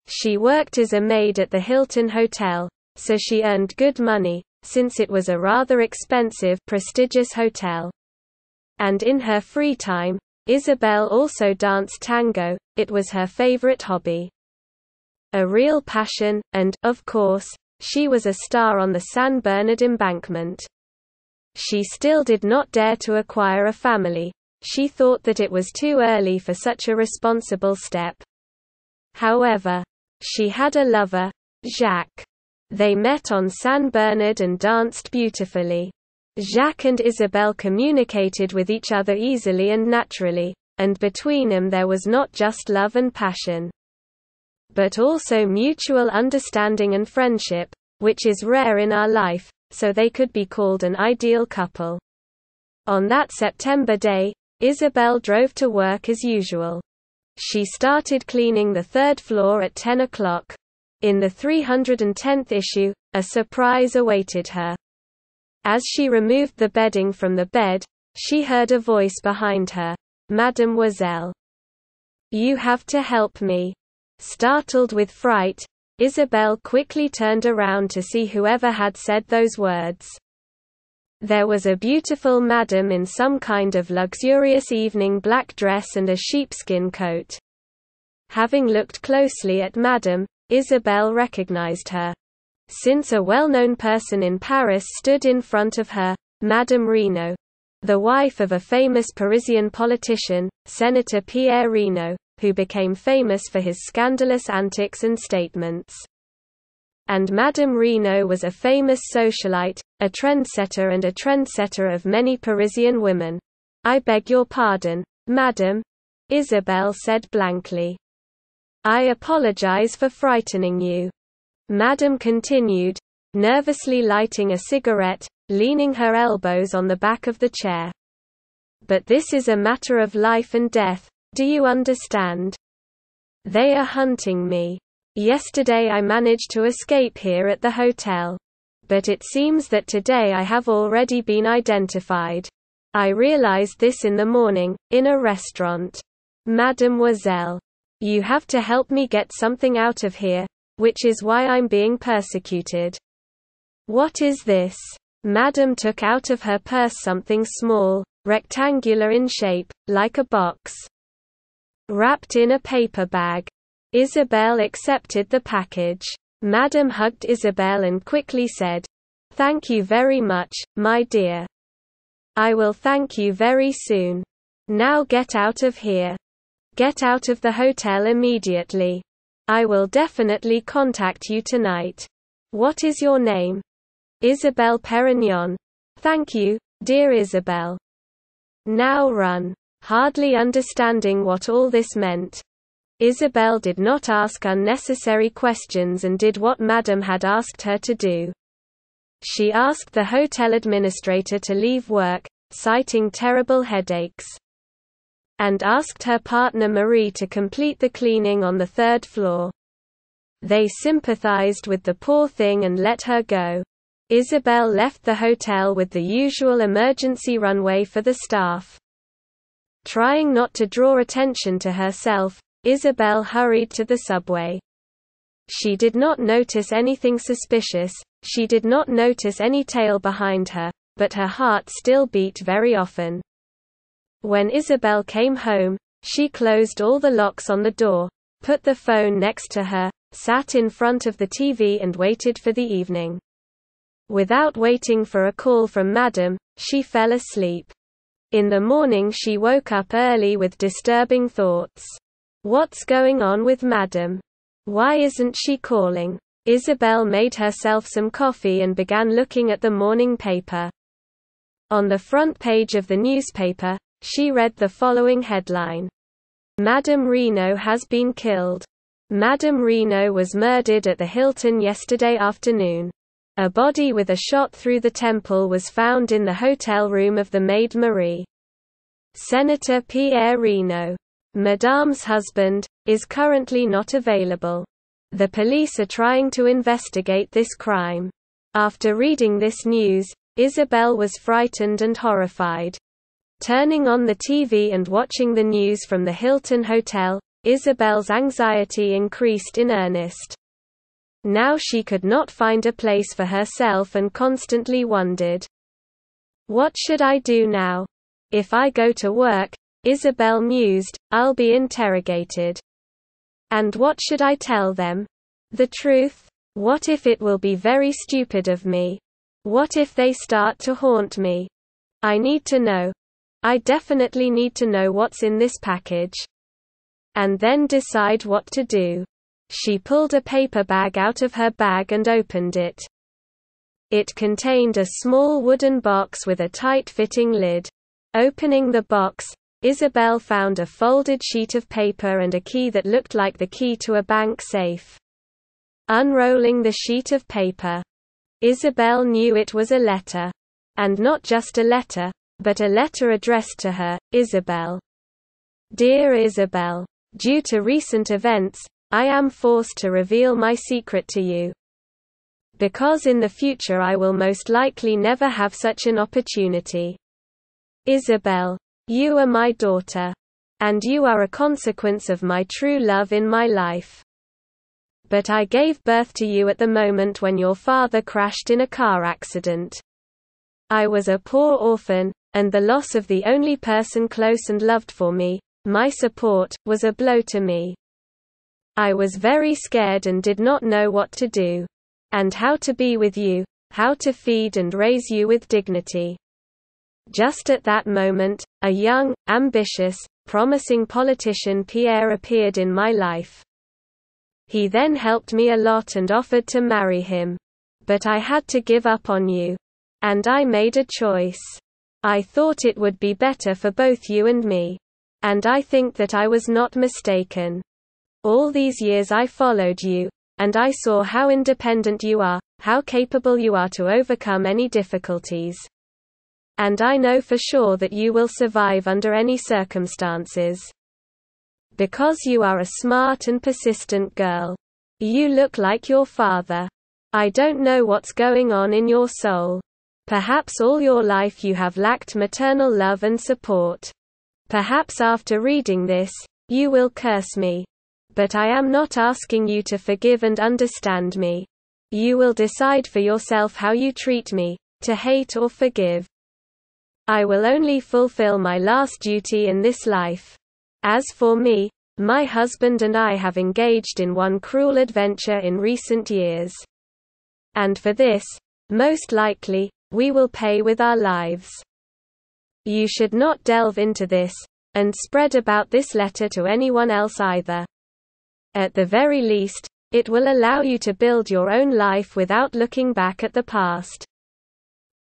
She worked as a maid at the Hilton Hotel, so she earned good money, since it was a rather expensive, prestigious hotel. And in her free time, Isabelle also danced tango, it was her favorite hobby. A real passion, and, of course, she was a star on the San Bernard embankment. She still did not dare to acquire a family. She thought that it was too early for such a responsible step. However, she had a lover, Jacques. They met on San Bernard and danced beautifully. Jacques and Isabelle communicated with each other easily and naturally, and between them there was not just love and passion. but also mutual understanding and friendship, which is rare in our life, so they could be called an ideal couple. On that September day, Isabel drove to work as usual. She started cleaning the third floor at 10 o'clock. In the 310th issue, a surprise awaited her. As she removed the bedding from the bed, she heard a voice behind her. "Mademoiselle. You have to help me." Startled with fright, Isabel quickly turned around to see whoever had said those words. There was a beautiful madam in some kind of luxurious evening black dress and a sheepskin coat. Having looked closely at Madame, Isabel recognized her. Since a well-known person in Paris stood in front of her, Madame Reynaud, the wife of a famous Parisian politician, Senator Pierre Reynaud, who became famous for his scandalous antics and statements. And Madame Reynaud was a famous socialite, a trendsetter and a trendsetter of many Parisian women. "I beg your pardon, madam," Isabel said blankly. "I apologize for frightening you," Madame continued, nervously lighting a cigarette, leaning her elbows on the back of the chair. "But this is a matter of life and death, do you understand? They are hunting me. Yesterday I managed to escape here at the hotel. But it seems that today I have already been identified. I realized this in the morning, in a restaurant. Mademoiselle, you have to help me get something out of here, which is why I'm being persecuted." "What is this?" Madame took out of her purse something small, rectangular in shape, like a box. Wrapped in a paper bag. Isabel accepted the package. Madame hugged Isabel and quickly said, "Thank you very much, my dear. I will thank you very soon. Now get out of here. Get out of the hotel immediately. I will definitely contact you tonight. What is your name?" "Isabel Perignon." "Thank you, dear Isabel. Now run." Hardly understanding what all this meant, Isabel did not ask unnecessary questions and did what Madame had asked her to do. She asked the hotel administrator to leave work, citing terrible headaches, and asked her partner Marie to complete the cleaning on the third floor. They sympathized with the poor thing and let her go. Isabel left the hotel with the usual emergency runway for the staff. Trying not to draw attention to herself, Isabel hurried to the subway. She did not notice anything suspicious, she did not notice any tail behind her, but her heart still beat very often. When Isabel came home, she closed all the locks on the door, put the phone next to her, sat in front of the TV and waited for the evening. Without waiting for a call from Madame, she fell asleep. In the morning she woke up early with disturbing thoughts. What's going on with Madame? Why isn't she calling? Isabel made herself some coffee and began looking at the morning paper. On the front page of the newspaper, she read the following headline. Madame Reynaud has been killed. Madame Reynaud was murdered at the Hilton yesterday afternoon. A body with a shot through the temple was found in the hotel room of the maid Marie. Senator Pierre Reynaud, Madame's husband, is currently not available. The police are trying to investigate this crime. After reading this news, Isabel was frightened and horrified. Turning on the TV and watching the news from the Hilton Hotel, Isabel's anxiety increased in earnest. Now she could not find a place for herself and constantly wondered, "What should I do now? If I go to work," Isabel mused, "I'll be interrogated. And what should I tell them? The truth? What if it will be very stupid of me? What if they start to haunt me? I need to know. I definitely need to know what's in this package. And then decide what to do." She pulled a paper bag out of her bag and opened it. It contained a small wooden box with a tight-fitting lid. Opening the box, Isabel found a folded sheet of paper and a key that looked like the key to a bank safe. Unrolling the sheet of paper, Isabel knew it was a letter. And not just a letter, but a letter addressed to her, Isabel. Dear Isabel, due to recent events, I am forced to reveal my secret to you. Because in the future I will most likely never have such an opportunity. Isabel, you are my daughter. And you are a consequence of my true love in my life. But I gave birth to you at the moment when your father crashed in a car accident. I was a poor orphan, and the loss of the only person close and loved for me, my support, was a blow to me. I was very scared and did not know what to do. And how to be with you, how to feed and raise you with dignity. Just at that moment, a young, ambitious, promising politician Pierre appeared in my life. He then helped me a lot and offered to marry him. But I had to give up on you. And I made a choice. I thought it would be better for both you and me. And I think that I was not mistaken. All these years I followed you, and I saw how independent you are, how capable you are to overcome any difficulties. And I know for sure that you will survive under any circumstances. Because you are a smart and persistent girl. You look like your father. I don't know what's going on in your soul. Perhaps all your life you have lacked maternal love and support. Perhaps after reading this, you will curse me. But I am not asking you to forgive and understand me. You will decide for yourself how you treat me, to hate or forgive. I will only fulfill my last duty in this life. As for me, my husband and I have engaged in one cruel adventure in recent years. And for this, most likely, we will pay with our lives. You should not delve into this, and spread about this letter to anyone else either. At the very least, it will allow you to build your own life without looking back at the past.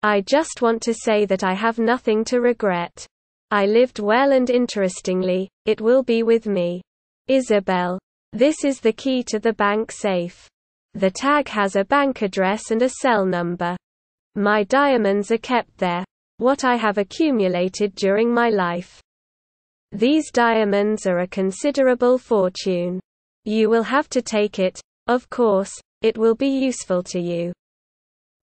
I just want to say that I have nothing to regret. I lived well and interestingly, it will be with me. Isabel. This is the key to the bank safe. The tag has a bank address and a cell number. My diamonds are kept there. What I have accumulated during my life. These diamonds are a considerable fortune. You will have to take it, of course, it will be useful to you.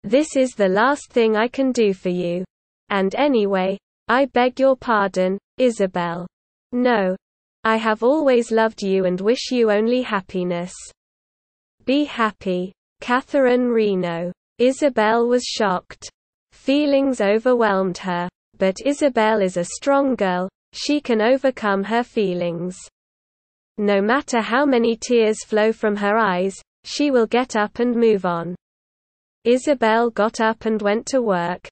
This is the last thing I can do for you. And anyway, I beg your pardon, Isabel. No. I have always loved you and wish you only happiness. Be happy. Catherine Reno. Isabel was shocked. Feelings overwhelmed her. But Isabel is a strong girl, she can overcome her feelings. No matter how many tears flow from her eyes, she will get up and move on. Isabel got up and went to work.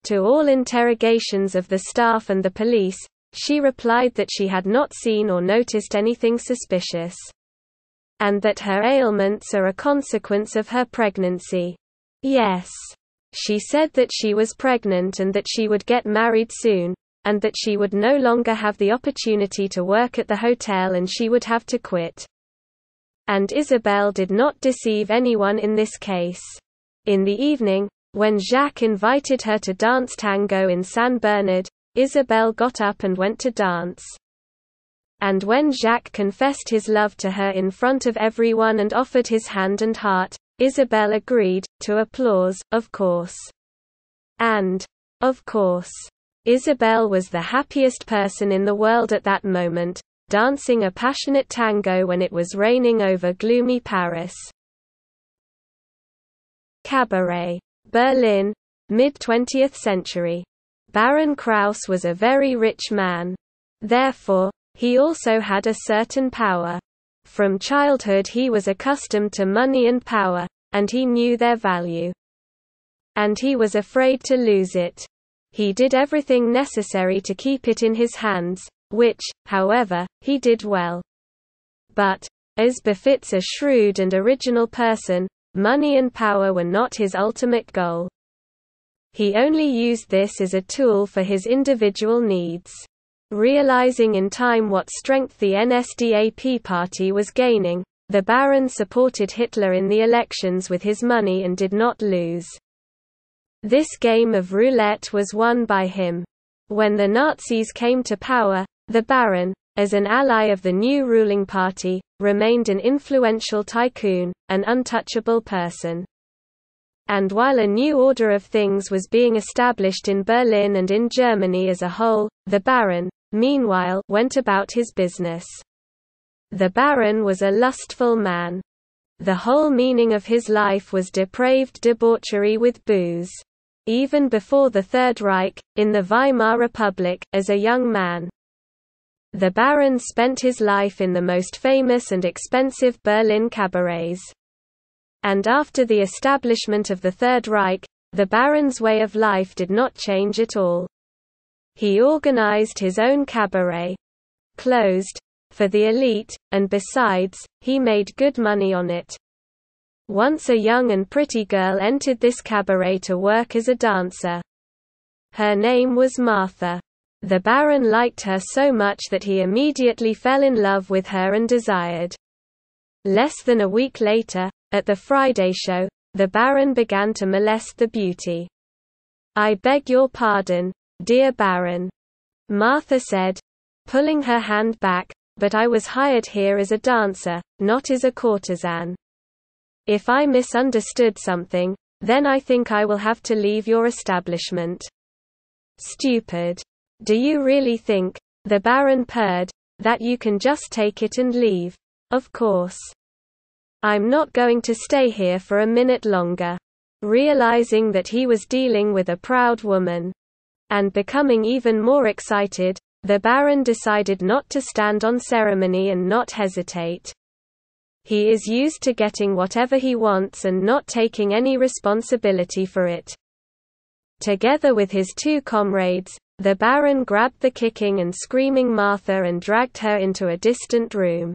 To all interrogations of the staff and the police, she replied that she had not seen or noticed anything suspicious. And that her ailments are a consequence of her pregnancy. Yes. She said that she was pregnant and that she would get married soon, and that she would no longer have the opportunity to work at the hotel and she would have to quit. And Isabel did not deceive anyone in this case. In the evening, when Jacques invited her to dance tango in San Bernard, Isabel got up and went to dance. And when Jacques confessed his love to her in front of everyone and offered his hand and heart, Isabel agreed, to applause, of course. And, of course, Isabel was the happiest person in the world at that moment, dancing a passionate tango when it was raining over gloomy Paris. Cabaret. Berlin, mid-20th century. Baron Kraus was a very rich man. Therefore, he also had a certain power. From childhood he was accustomed to money and power, and he knew their value. And he was afraid to lose it. He did everything necessary to keep it in his hands, which, however, he did well. But, as befits a shrewd and original person, money and power were not his ultimate goal. He only used this as a tool for his individual needs. Realizing in time what strength the NSDAP party was gaining, the Baron supported Hitler in the elections with his money and did not lose. This game of roulette was won by him. When the Nazis came to power, the Baron, as an ally of the new ruling party, remained an influential tycoon, an untouchable person. And while a new order of things was being established in Berlin and in Germany as a whole, the Baron, meanwhile, went about his business. The Baron was a lustful man. The whole meaning of his life was depraved debauchery with booze. Even before the Third Reich, in the Weimar Republic, as a young man, the Baron spent his life in the most famous and expensive Berlin cabarets. And after the establishment of the Third Reich, the Baron's way of life did not change at all. He organized his own cabaret, closed, for the elite, and besides, he made good money on it. Once a young and pretty girl entered this cabaret to work as a dancer. Her name was Martha. The Baron liked her so much that he immediately fell in love with her and desired. Less than a week later, at the Friday show, the Baron began to molest the beauty. "I beg your pardon, dear Baron," Martha said, pulling her hand back, "but I was hired here as a dancer, not as a courtesan. If I misunderstood something, then I think I will have to leave your establishment." "Stupid. Do you really think," the Baron purred, "that you can just take it and leave? Of course. I'm not going to stay here for a minute longer." Realizing that he was dealing with a proud woman, and becoming even more excited, the Baron decided not to stand on ceremony and not hesitate. He is used to getting whatever he wants and not taking any responsibility for it. Together with his two comrades, the Baron grabbed the kicking and screaming Martha and dragged her into a distant room.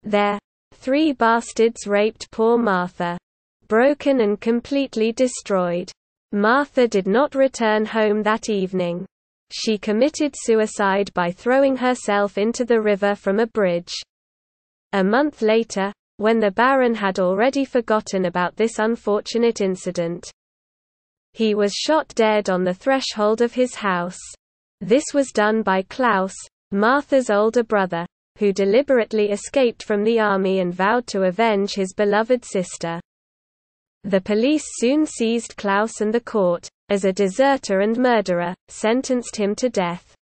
There, 3 bastards raped poor Martha. Broken and completely destroyed, Martha did not return home that evening. She committed suicide by throwing herself into the river from a bridge. A month later, when the Baron had already forgotten about this unfortunate incident, he was shot dead on the threshold of his house. This was done by Klaus, Martha's older brother, who deliberately escaped from the army and vowed to avenge his beloved sister. The police soon seized Klaus and the court, as a deserter and murderer, sentenced him to death.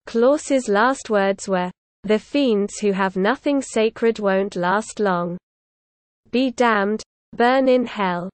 Klaus's last words were, "The fiends who have nothing sacred won't last long. Be damned, burn in hell."